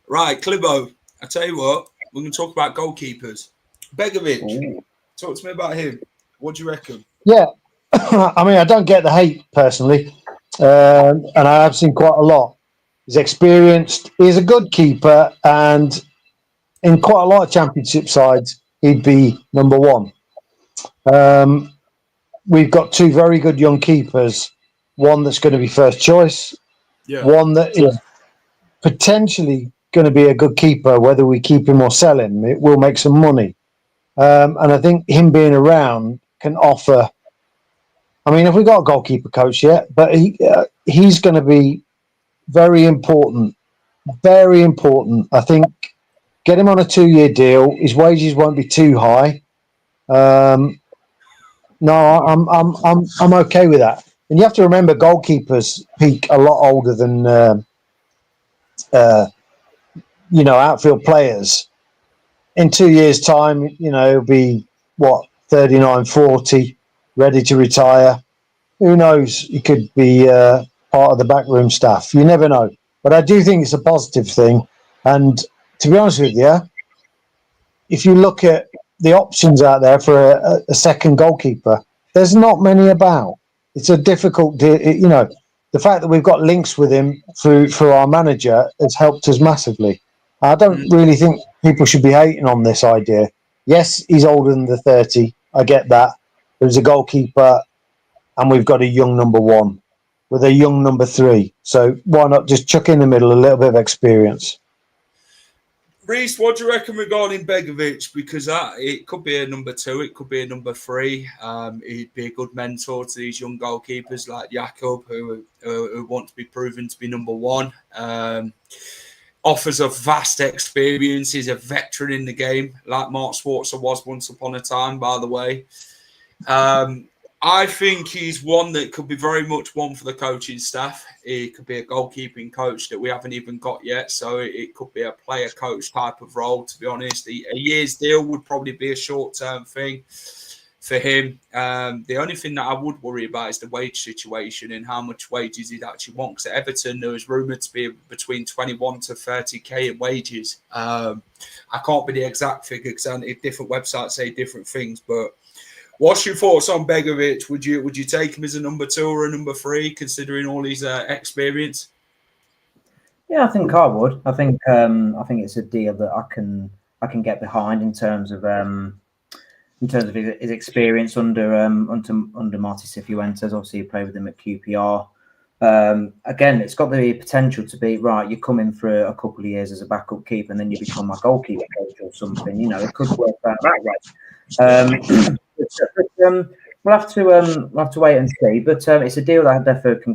Right, Clibo. I tell you what, we're going to talk about goalkeepers. Begovic. Talk to me about him. What do you reckon? Yeah. I mean, I don't get the hate personally. And I have seen quite a lot. He's experienced. He's a good keeper. And in quite a lot of championship sides, he'd be number 1. We've got 2 very good young keepers. One that's going to be first choice. Yeah. One that is potentially going to be a good keeper, whether we keep him or sell him. It will make some money. And I think him being around can offer. I mean, have we got a goalkeeper coach yet? But he's going to be very important. Very important. I think get him on a 2-year deal. His wages won't be too high. No, I'm okay with that. And you have to remember, goalkeepers peak a lot older than outfield players. In 2 years' time, it'll be 39, 40, ready to retire. Who knows? He could be part of the backroom staff. You never know. But I do think it's a positive thing. And to be honest with you, if you look at the options out there for a second goalkeeper, there's not many about. It's a difficult, the fact that we've got links with him through our manager has helped us massively. I don't really think people should be hating on this idea. Yes, he's older than the 30. I get that. There's a goalkeeper and we've got a young number 1 with a young number 3. So why not just chuck in the middle a little bit of experience? Reece, what do you reckon regarding Begovic? Because it could be a number 2, it could be a number 3. He'd be a good mentor to these young goalkeepers like Jakob, who want to be proven to be number 1. Offers a vast experience. He's a veteran in the game, like Mark Schwarzer was once upon a time, by the way. I think he's one that could be very much one for the coaching staff. He could be a goalkeeping coach that we haven't even got yet. So it could be a player coach type of role, to be honest. A year's deal would probably be a short-term thing. for him. The only thing that I would worry about is the wage situation and how much wages he'd actually want. Because at Everton, there was rumoured to be between 21 to 30k in wages. I can't be the exact figure because different websites say different things. But what's your thoughts on Begovic? Would you take him as a number 2 or a number 3, considering all his experience? Yeah, I think I would. I think it's a deal that I can get behind in terms of his experience under Marti Cifuentes. Obviously, he played with him at QPR. Again, it's got the potential to be right. You come in for a couple of years as a backup keeper, and then you become my goalkeeper coach or something. You know, it could work out that way. We'll have to wait and see. But it's a deal that I definitely can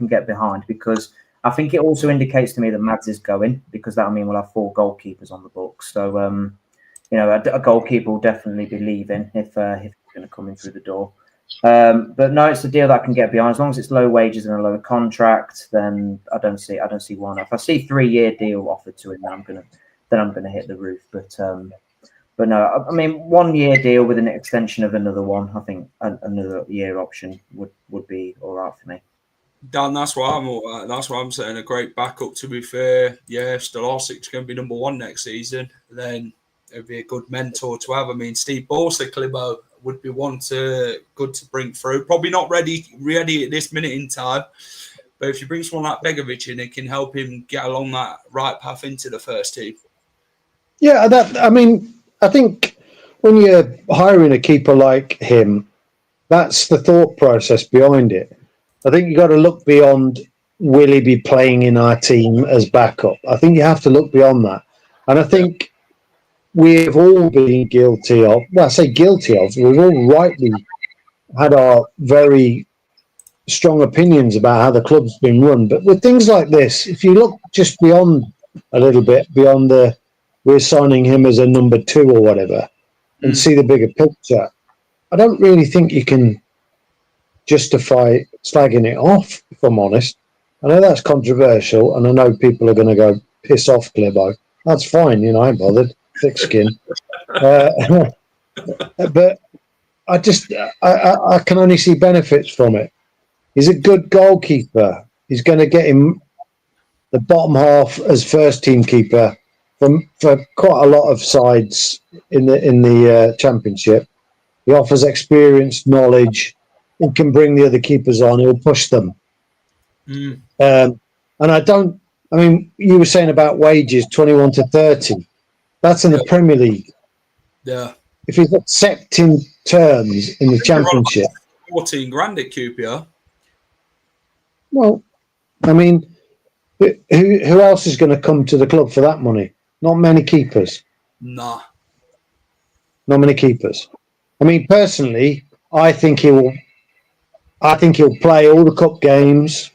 get behind, because I think it also indicates to me that Mads is going, because that'll mean we'll have 4 goalkeepers on the books. So a goalkeeper will definitely be leaving if he's going to come in through the door. But no, it's a deal that I can get behind. As long as it's low wages and a low contract, then I don't see why not. If I see 3-year deal offered to him, then I'm gonna hit the roof. But no, I mean 1-year deal with an extension of another one. I think another year option would be all right for me. Dan, that's why I'm saying a great backup. To be fair, yeah, if Stolaric's going to be number 1 next season, then it'd be a good mentor to have. I mean, Steve Borsa would be good to bring through. Probably not ready at this minute in time, but if you bring someone like Begovic in, it can help him get along that right path into the first team. Yeah, I think when you're hiring a keeper like him, that's the thought process behind it. I think you got to look beyond, will he be playing in our team as backup? I think you have to look beyond that. And I think we've all been guilty of, well, I say guilty of, we've all rightly had our very strong opinions about how the club's been run. But with things like this, if you look just beyond a little bit, beyond we're signing him as a number 2 or whatever, and see the bigger picture, I don't really think you can justify slagging it off, if I'm honest. I know that's controversial, and I know people are going to go, piss off, Glibbo. That's fine, I ain't bothered. Thick skin. But I can only see benefits from it. He's a good goalkeeper. He's going to get him the bottom half as first team keeper for quite a lot of sides in the Championship. He offers experience, knowledge. He can bring the other keepers on. He'll push them. And you were saying about wages, 21 to 30. That's in the Premier League. Yeah. If he's accepting terms in the Championship, 14 grand at QPR. Well, I mean, who else is going to come to the club for that money? Not many keepers. Nah. Not many keepers. I mean, personally, I think he'll play all the cup games,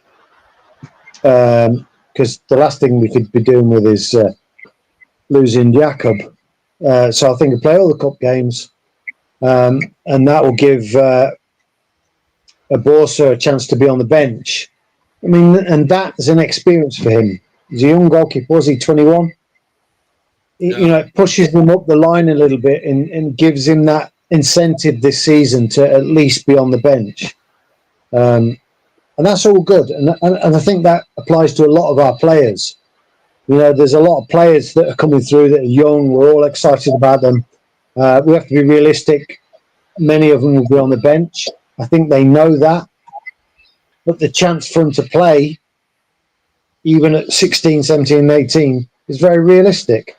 because the last thing we could be doing with is losing Jakob. So I think he'll play all the cup games, and that will give Borsa a chance to be on the bench. I mean, and that's an experience for him. He's a young goalkeeper. Was he 21? It pushes him up the line a little bit and gives him that incentive this season to at least be on the bench. And that's all good. And I think that applies to a lot of our players. There's a lot of players that are coming through that are young. We're all excited about them. We have to be realistic. Many of them will be on the bench. I think they know that. But the chance for them to play, even at 16, 17, and 18, is very realistic.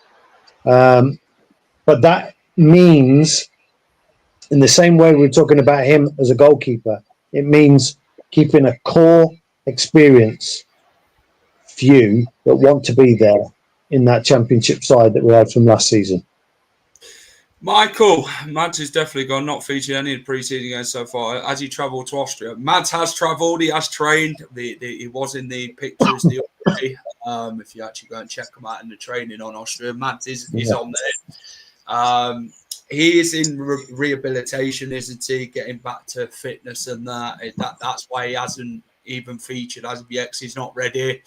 But that means, in the same way we're talking about him as a goalkeeper, it means keeping a core experience few that want to be there in that Championship side that we had from last season. Michael, Mads has definitely gone, not featured any of the pre-season games so far. As he travelled to Austria, Mads has travelled, he has trained. He was in the pictures the other day. If you actually go and check him out in the training on Austria, Mads is on there. He is in rehabilitation, isn't he? Getting back to fitness and that's why he hasn't even featured as of yet, 'cause he's not ready.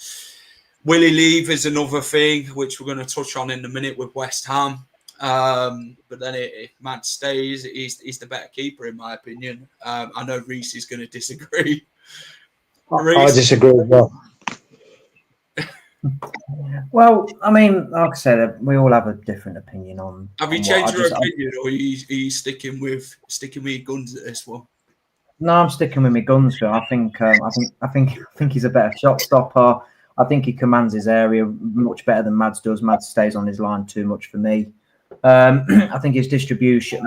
Will he leave is another thing, which we're going to touch on in a minute with West Ham. But then if Mads stays, he's the better keeper in my opinion. I know Reese is going to disagree. I disagree as well. Well, I mean, like I said, we all have a different opinion on. Have you changed your opinion, or are you sticking with your guns at this one? No, I'm sticking with my guns. Phil. I think he's a better shot stopper. I think he commands his area much better than Mads does. Mads stays on his line too much for me. I think his distribution.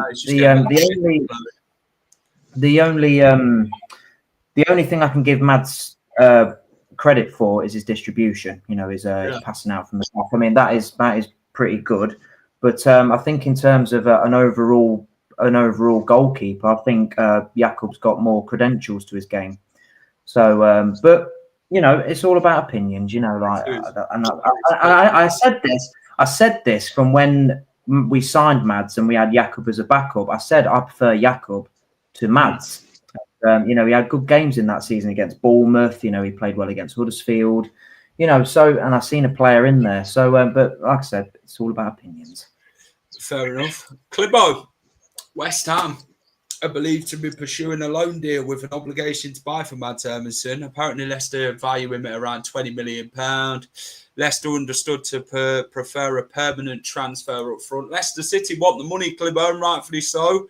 The only thing I can give Mads credit for is his distribution. You know, his passing out from the top. I mean, that is pretty good. But I think in terms of an overall goalkeeper, I think Jakob's got more credentials to his game. So, but you know, it's all about opinions. You know, like, and I said this from when we signed Mads and we had Jakob as a backup. I said I prefer Jakob to Mads. You know, he had good games in that season against Bournemouth. You know, he played well against Huddersfield. You know, so, and I've seen a player in there. So, but like I said, it's all about opinions. Fair enough. Clibbo, West Ham are believed to be pursuing a loan deal with an obligation to buy for Mads Hermansen. Apparently, Leicester value him at around £20 million. Leicester understood to prefer a permanent transfer up front. Leicester City want the money, Clibbo, and rightfully so.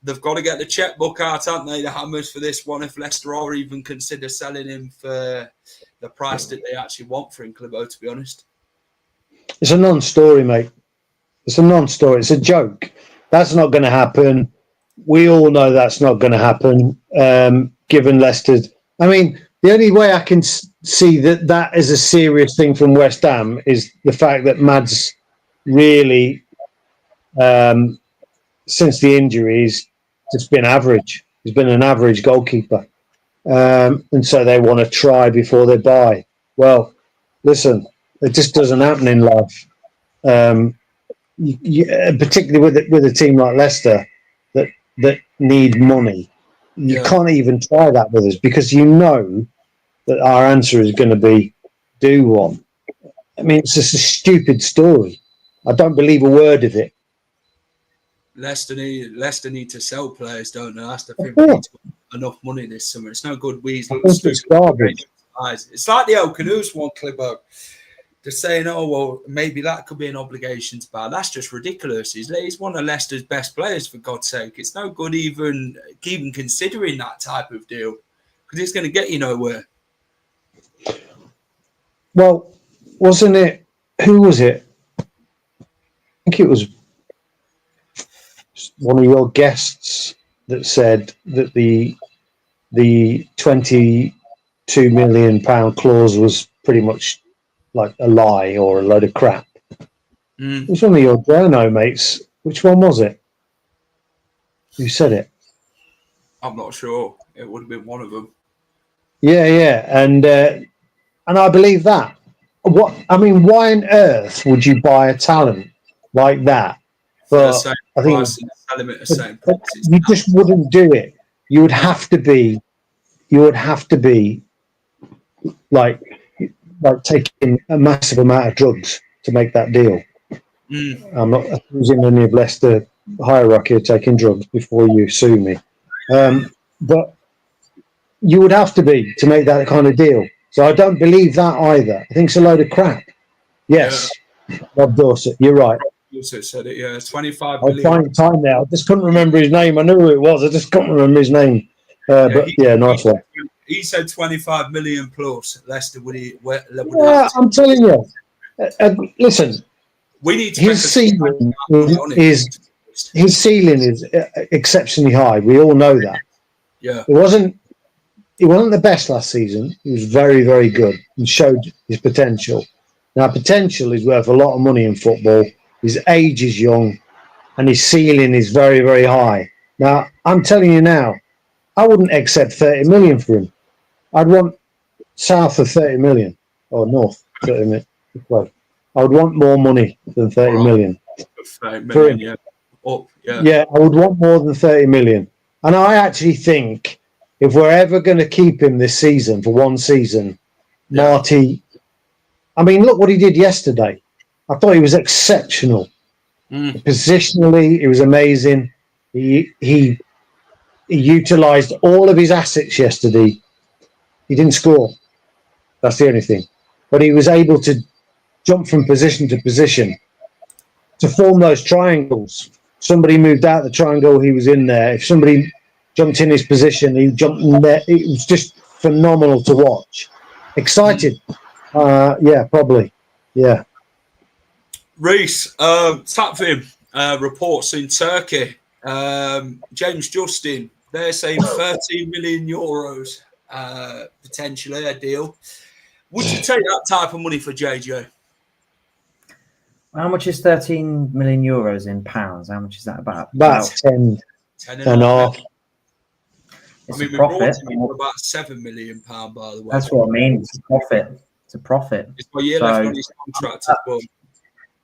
They've got to get the checkbook out, haven't they, the Hammers, for this one, if Leicester or even consider selling him for the price that they actually want for him, Clibbo, to be honest. It's a non-story, mate. It's a non-story. It's a joke. That's not going to happen. We all know that's not going to happen, given Leicester's... I mean, the only way I can see that is a serious thing from West Ham is the fact that Mads really, since the injuries, just been average. He's been an average goalkeeper. And so they want to try before they buy. Well, listen, it just doesn't happen in life. Particularly with a team like Leicester that need money. You can't even try that with us because you know that our answer is going to be do one. I mean, it's just a stupid story. I don't believe a word of it. Leicester need to sell players, don't they? That's the thing. We need enough money this summer. It's no good. It's like the El Canoes one, Clibbo. They're saying, oh, well, maybe that could be an obligation to buy. That's just ridiculous. He's one of Leicester's best players, for God's sake. It's no good even considering that type of deal because it's going to get you nowhere. Well, wasn't it? Who was it? I think it was one of your guests that said that the £22 million clause was pretty much like a lie or a load of crap. It was one of your journo mates. Which one was it? Who said it? I'm not sure. It would have been one of them. Yeah. And I believe that. What I mean, why on earth would you buy a talent like that? But I think you just wouldn't do it. You would have to be like taking a massive amount of drugs to make that deal. I'm not accusing any of Leicester hierarchy of taking drugs before you sue me. But you would have to make that kind of deal. So I don't believe that either. I think it's a load of crap. Yes, Rob Dorset, you're right. Dorset said it, yeah. 25 million. I'll find time now. I just couldn't remember his name. I knew who it was. I just couldn't remember his name. Nice one. He said 25 million plus. Leicester would he? I'm telling you. Listen, we need to his ceiling is exceptionally high. We all know that. Yeah. He wasn't the best last season. He was very, very good and showed his potential. Now, potential is worth a lot of money in football. His age is young, and his ceiling is very, very high. Now, I'm telling you now, I wouldn't accept 30 million for him. I'd want south of 30 million or north 30 million. I would want more money than 30 million. 30 million, yeah. Yeah, I would want more than 30 million. And I actually think if we're ever going to keep him this season for one season, Marti, I mean, look what he did yesterday. I thought he was exceptional. Positionally, it was amazing. He utilised all of his assets yesterday. He didn't score. That's the only thing. But he was able to jump from position to position to form those triangles. Somebody moved out the triangle, he was in there. If somebody jumped in his position, he jumped in there. It was just phenomenal to watch. Excited. Yeah, probably. Yeah. Reece, Takvim reports in Turkey. James Justin, they're saying 13 million euros potentially a deal. Would you take that type of money for JJ? How much is 13 million euros in pounds? How much is that about? About 10 and a half. It's I mean, a we profit. brought him for about £7 million, by the way. That's what I mean. It's a profit. It's a profit. It's a year left on his contract as well.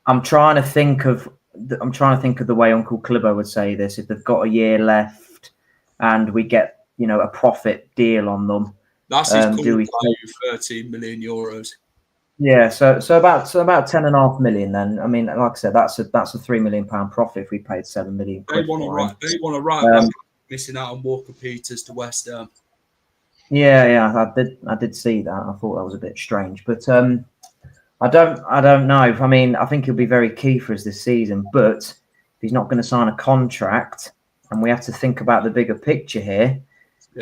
I'm trying to think of the way Uncle Clibbo would say this. If they've got a year left and we get, a profit deal on them, that's his value, 13 million euros. Yeah, so about 10.5 million. Then I mean, like I said, that's a £3 million profit if we paid 7 million. They want to write missing out on Walker Peters to West Ham. Yeah, I did see that. I thought that was a bit strange, but I don't know. I mean, I think he'll be very key for us this season, but if he's not going to sign a contract, and we have to think about the bigger picture here,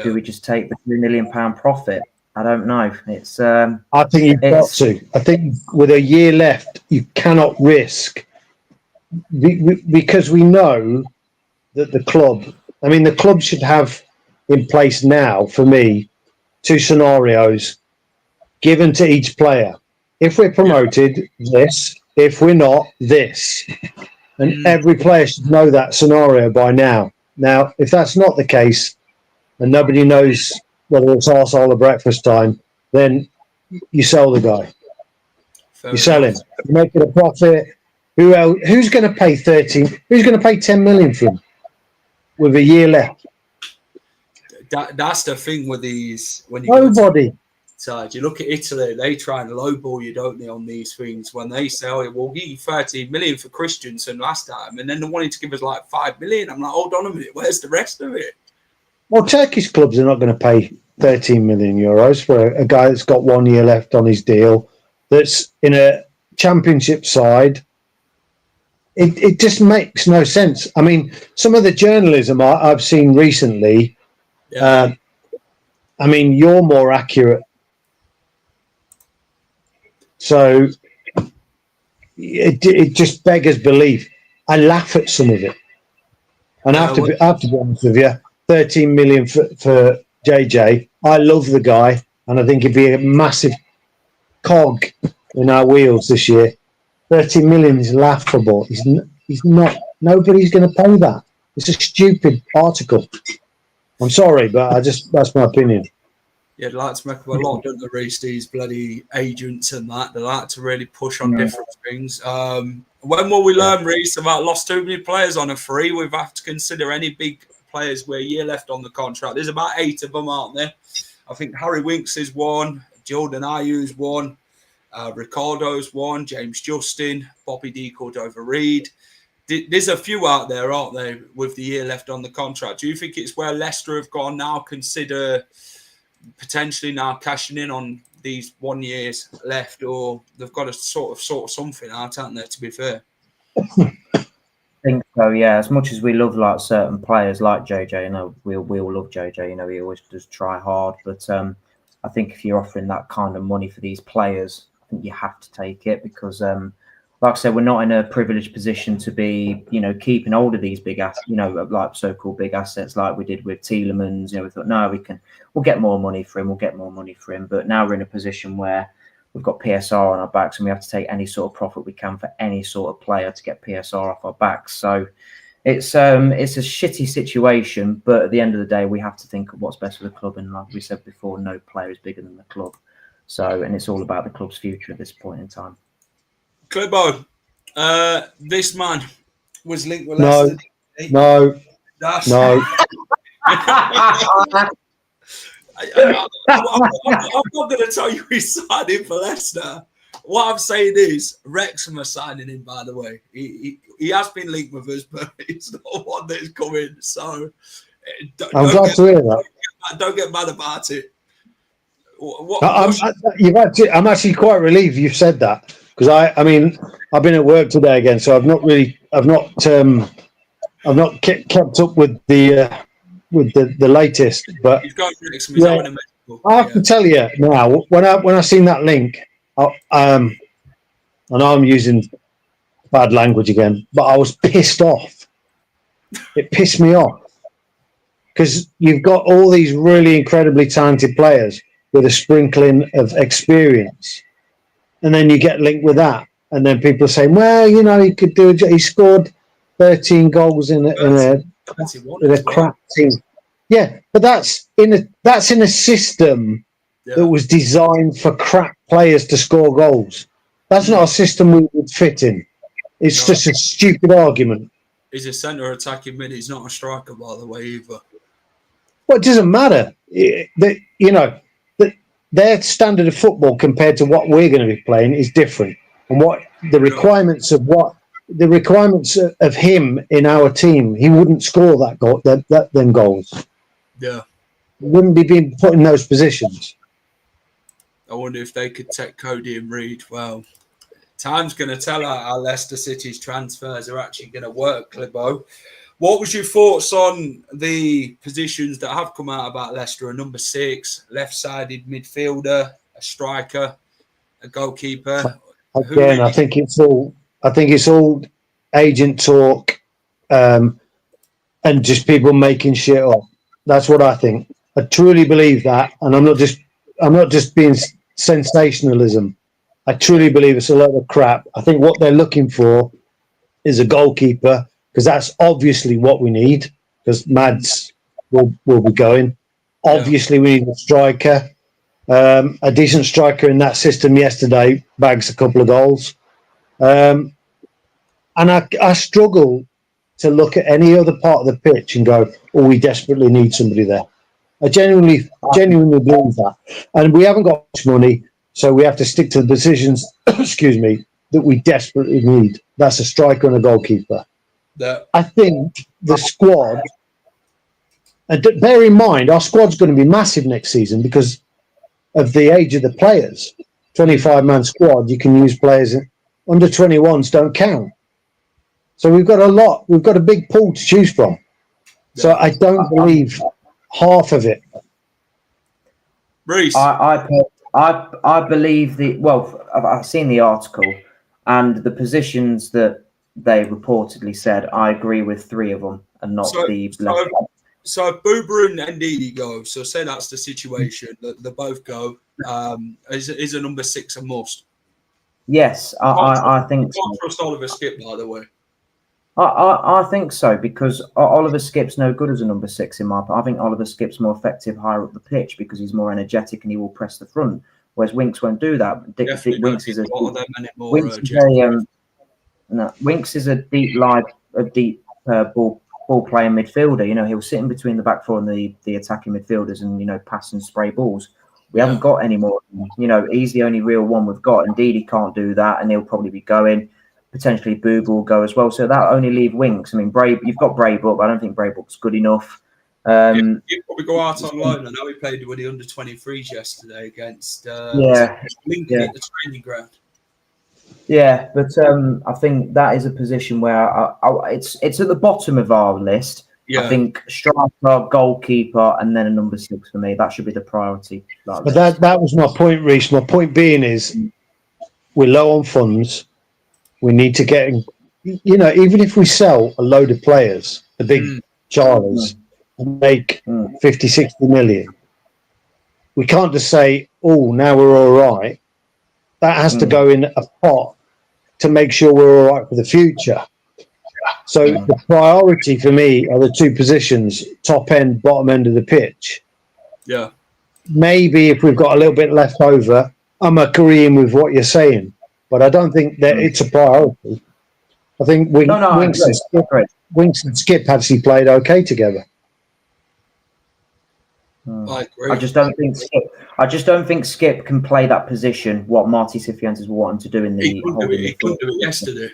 do we just take the £3 million profit? I don't know. It's. I think you've got to. I think with a year left, you cannot risk because we know that the club. I mean, the club should have in place now, for me, 2 scenarios given to each player. If we're promoted, this. If we're not, this. And every player should know that scenario by now. Now, if that's not the case, and nobody knows whether it's arsehole or breakfast time, then you sell the guy. You sell him. You make it a profit. Who's going to pay 13? Who's going to pay 10 million for him with a year left? That's the thing with these. When you nobody. You look at Italy, they try and lowball you, don't they, on these things? When they say, "Oh, we'll give you 13 million for Christensen last time," and then they wanted to give us like 5 million. I'm like, hold on a minute, where's the rest of it? Well, Turkish clubs are not going to pay 13 million euros for a guy that's got 1 year left on his deal, that's in a championship side. It just makes no sense. I mean, some of the journalism I've seen recently, I mean, you're more accurate. So it just beggars belief. I laugh at some of it. And I have to be honest with you, 13 million for JJ. I love the guy, and I think he'd be a massive cog in our wheels this year. 13 million is laughable. He's not. Nobody's going to pay that. It's a stupid article. I'm sorry, but that's my opinion. Yeah, they like to make up a lot, don't they, Reece, these bloody agents and that. They like to really push on different things. When will we learn, Reece, about lost too many players on a free? We've have to consider any big players with a year left on the contract. There's about 8 of them, aren't there? I think Harry Winks is one, Jordan Ayew's one, Ricardo's one, James Justin, Bobby D. Cordova-Reid. There's a few out there, aren't there, with the year left on the contract. Do you think it's where Leicester have gone now, consider potentially now cashing in on these 1 years left, or they've got to sort something out, haven't they, to be fair? I think so, yeah. As much as we love like certain players like JJ, we all love JJ, he always does try hard, but I think if you're offering that kind of money for these players, I think you have to take it because like I said, we're not in a privileged position to be, keeping hold of these big assets, like so-called big assets like we did with Tielemans. We thought, no, we'll get more money for him. But now we're in a position where we've got PSR on our backs and we have to take any sort of profit we can for any sort of player to get PSR off our backs. So it's a shitty situation, but at the end of the day, we have to think of what's best for the club. And like we said before, no player is bigger than the club. So, and it's all about the club's future at this point in time. Clibbo, this man was linked with Leicester. No. I'm not going to tell you he's signing for Leicester, what I'm saying is, Wrexham are signing him, by the way. He has been linked with us, but it's not one that's coming. So I'm glad to hear that. Don't get mad about it. I'm actually quite relieved you've said that, because I mean I've been at work today again, so I've not kept up with the latest. But I have to tell you now, when I seen that link, and I'm using bad language again, but I was pissed off. It pissed me off because you've got all these really incredibly talented players with a sprinkling of experience, and then you get linked with that, and then people are saying, "Well, you know, he could do it. He scored 13 goals in a crap team." Yeah, but that's in a system that was designed for crap players to score goals. That's not a system we would fit in. It's just a stupid argument. He's a centre attacking mid. He's not a striker, by the way, either. Well, it doesn't matter. Their standard of football compared to what we're going to be playing is different, and what the requirements of him in our team, he wouldn't score them goals. Yeah, he wouldn't be being put in those positions. I wonder if they could take Cody and Reed. Well, time's going to tell how Leicester City's transfers are actually going to work, Clibbo. What was your thoughts on the positions that have come out about Leicester? A number 6, left-sided midfielder, a striker, a goalkeeper. Again, I think it's all agent talk, and just people making shit up. That's what I think. I truly believe that, and I'm not just being sensationalism. I truly believe it's a load of crap. I think what they're looking for is a goalkeeper, because that's obviously what we need, because Mads will be going. Obviously, we need a striker. A decent striker in that system yesterday bags a couple of goals. And I struggle to look at any other part of the pitch and go, oh, we desperately need somebody there. I genuinely believe that. And we haven't got much money, so we have to stick to the decisions, excuse me, that we desperately need. That's a striker and a goalkeeper. I think the squad, and bear in mind, our squad's going to be massive next season because of the age of the players. 25-man squad, you can use players. Under 21s don't count. So we've got a big pool to choose from. So I don't believe half of it. Bruce? I believe I've seen the article, and the positions that they reportedly said, I agree with 3 of them, and not the left. So Boober and Ndidi go. So say that's the situation that they both go. Is a number 6 a must? Yes, I think so. Can't trust Oliver Skip, by the way. I think so, because Oliver Skip's no good as a number 6 in my opinion. I think Oliver Skip's more effective higher up the pitch because he's more energetic and he will press the front, whereas Winks won't do that. Winks is a deep ball playing midfielder. You know, he'll sit in between the back four and the attacking midfielders and, you know, pass and spray balls. We haven't got any more. You know, he's the only real one we've got. Indeed, he can't do that, and he'll probably be going. Potentially, Boob will go as well. So that'll only leave Winks. I mean, you've got Braybook, but I don't think Braybook's good enough. He'll probably go out on loan. I know he played with the under-23s yesterday against Lincoln at the training ground. Yeah, but I think that is a position where it's at the bottom of our list. Yeah. I think striker, goalkeeper, and then a number 6 for me. That should be the priority. But that was my point, Reece. My point being is we're low on funds. We need to get, you know, even if we sell a load of players, the big Charlies, and make 50, 60 million, we can't just say, oh, now we're all right. That has to go in a pot to make sure we're all right for the future. So the priority for me are the 2 positions, top end, bottom end of the pitch. Yeah. Maybe if we've got a little bit left over, I'm agreeing with what you're saying, but I don't think that it's a priority. I think Winks and Skip actually played okay together. I agree. I just don't think I just don't think Skip can play that position. What Marti Cifuentes will want him to do in the He couldn't do it yesterday.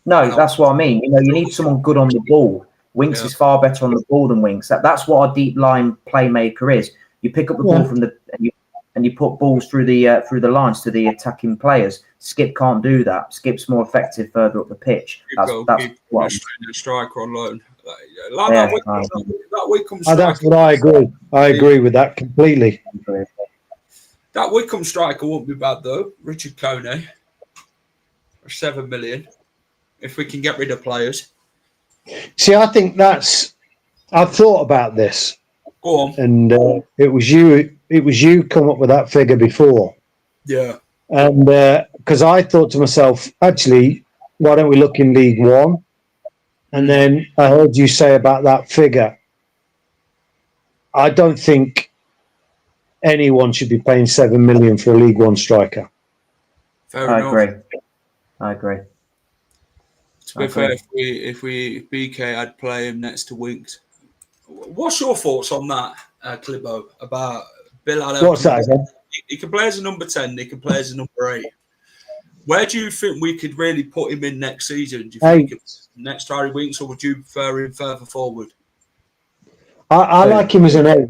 No, that's what I mean. You need someone good on the ball. Winks is far better on the ball than Winks. That's what our deep line playmaker is. You pick up the ball from and you put balls through the lines to the attacking players. Skip can't do that. Skip's more effective further up the pitch. That's what a striker on loan. That Wickham striker. That's what I agree. I agree with that completely. That Wickham striker won't be bad though. Richard Coney for 7 million. If we can get rid of players. See, I think I've thought about this. Go on. And it was you come up with that figure before. Yeah. And because I thought to myself, actually, why don't we look in League One? And then I heard you say about that figure. I don't think anyone should be paying 7 million for a League One striker. I agree. To be fair, if BK had play him next to Winks, what's your thoughts on that, Clibbo, about Bill Allen? What's that again? He can play as a number 10. He can play as a number 8. Where do you think we could really put him in next season? Do you think it's next Harry Winks, or would you prefer him further forward? I like him as an 8.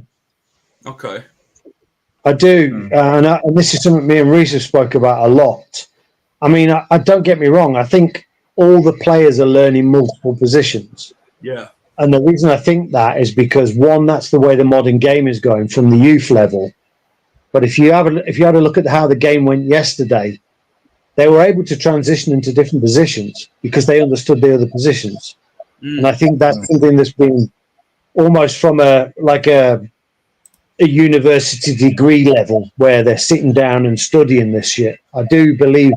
Okay. I do. And this is something me and Reece have spoke about a lot. I mean, I don't get me wrong. I think all the players are learning multiple positions. Yeah. And the reason I think that is because, one, that's the way the modern game is going from the youth level. But if you had a look at how the game went yesterday, they were able to transition into different positions because they understood the other positions. And I think that's something that's been almost from a university degree level where they're sitting down and studying this shit. I do believe.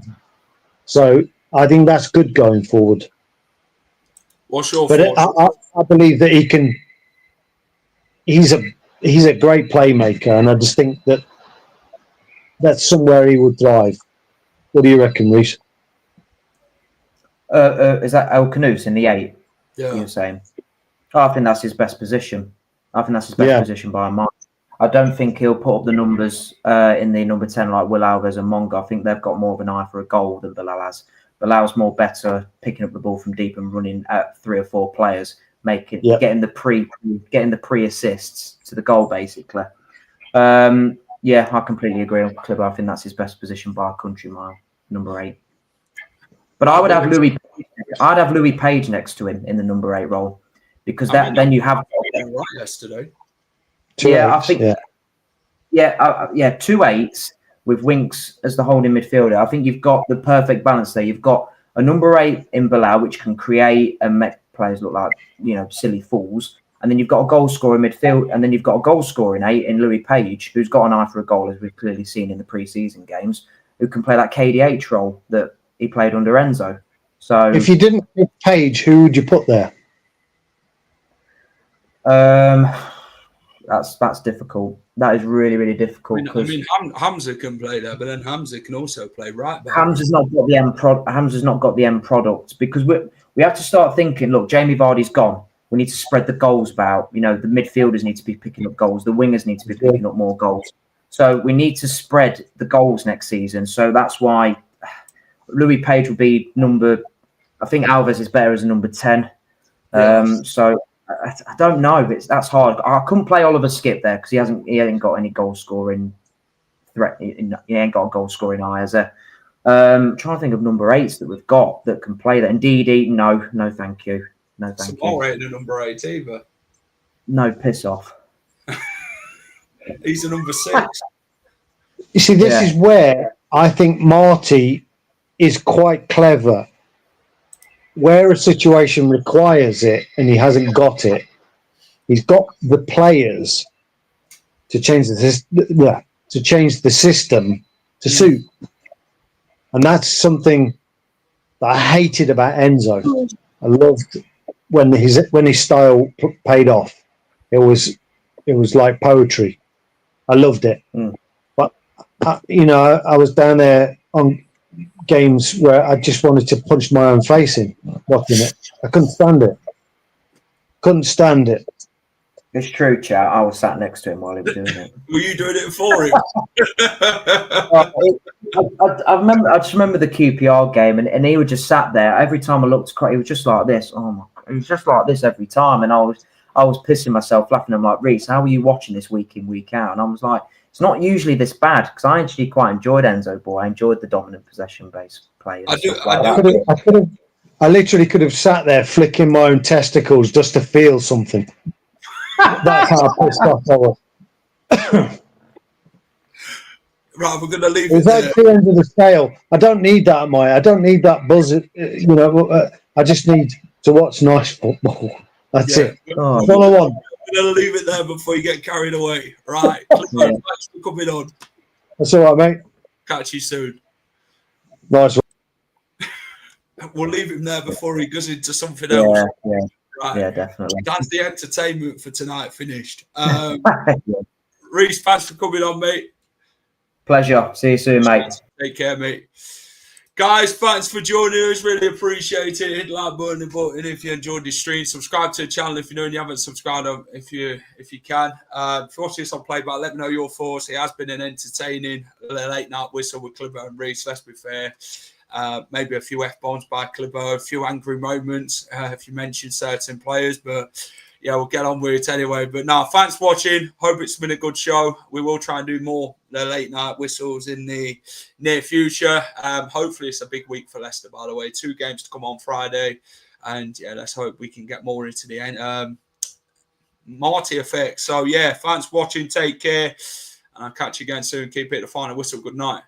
So I think that's good going forward. What's your thoughts? I believe that he can. He's a great playmaker, and I just think that's somewhere he would thrive. What do you reckon, Reece? Is that El Canous in the 8? Yeah. You're saying? I think that's his best position. I think that's his best position by a mile. I don't think he'll put up the numbers in the number 10 like Will Alves and Monga. I think they've got more of an eye for a goal than Bilal has. Bilal's more better picking up the ball from deep and running at 3 or 4 players, getting the pre-assists to the goal, basically. I completely agree on Clibber. I think that's his best position by a country mile, number 8. But I would have Louis Page next to him in the number 8 role, because then you have right yesterday. 2 8s, I think 2 8s with Winks as the holding midfielder. I think you've got the perfect balance there. You've got a number 8 in Bilal, which can create and make players look like silly fools. And then you've got a goal scorer in midfield, and then you've got a goal scoring 8 in Louis Page, who's got an eye for a goal, as we've clearly seen in the pre-season games, who can play that KDH role that he played under Enzo. So, if you didn't pick Page, who would you put there? That's difficult. That is really, really difficult. I mean, Hamza can play there, but then Hamza can also play right back. Hamza's not got the end product, because we have to start thinking. Look, Jamie Vardy's gone. We need to spread the goals about. The midfielders need to be picking up goals. The wingers need to be picking up more goals. So we need to spread the goals next season. So that's why Louis Page will be number. I think Alves is better as a number 10. Yes. So I don't know. That's hard. I couldn't play Oliver Skip there because he hasn't got any goal scoring threat. He ain't got a goal scoring eye, has there? Trying to think of number 8s that we've got that can play that. Indeed, no, thank you. No, thank you. Ain't a number 8 either. No, piss off. He's a number 6. You see, this is where I think Marti is quite clever. Where a situation requires it and he hasn't got it, he's got the players to change the system to suit. And that's something that I hated about Enzo. I loved when his style paid off. It was like poetry. I loved it. But I was down there on games where I just wanted to punch my own face in watching it. I couldn't stand it. It's true, chat. I was sat next to him while he was doing it. Were you doing it for him? I just remember the QPR game, and he was just sat there. Every time I looked across, he was just like this. Oh my! He was just like this every time, and I was pissing myself laughing. I'm like, Reece, how are you watching this week in, week out? And I was like, it's not usually this bad, because I actually quite enjoyed Enzo Ball. I enjoyed the dominant possession-based play. I literally could have sat there flicking my own testicles just to feel something. That's how pissed off I was. Right, we're going to leave it. It's like the end of the scale. I don't need that, Mike. I don't need that buzz. I just need to watch nice football. That's it. That's all I want. We're going to leave it there before you get carried away. Right. Thanks for coming on. That's all right, mate. Catch you soon. Nice one. We'll leave him there before he goes into something else. Yeah. Right. Yeah, definitely. That's the entertainment for tonight finished. Reece, thanks for coming on, mate. Pleasure. See you soon, mate. Take care, mate. Guys, thanks for joining us. Really appreciate it. Hit the like button if you enjoyed this stream. Subscribe to the channel if you know and you haven't subscribed. If you can. If you watch this on playback, let me know your thoughts. It has been an entertaining late night whistle with Clipper and Reece. Let's be fair. Maybe a few F-bombs by Clipper, a few angry moments if you mention certain players, but yeah, we'll get on with it anyway. But no, thanks for watching. Hope it's been a good show. We will try and do more late night whistles in the near future. Hopefully it's a big week for Leicester, by the way. 2 games to come on Friday, and yeah, let's hope we can get more into the end. Marti effect. So yeah, thanks for watching. Take care, and I'll catch you again soon. Keep it the final whistle. Good night.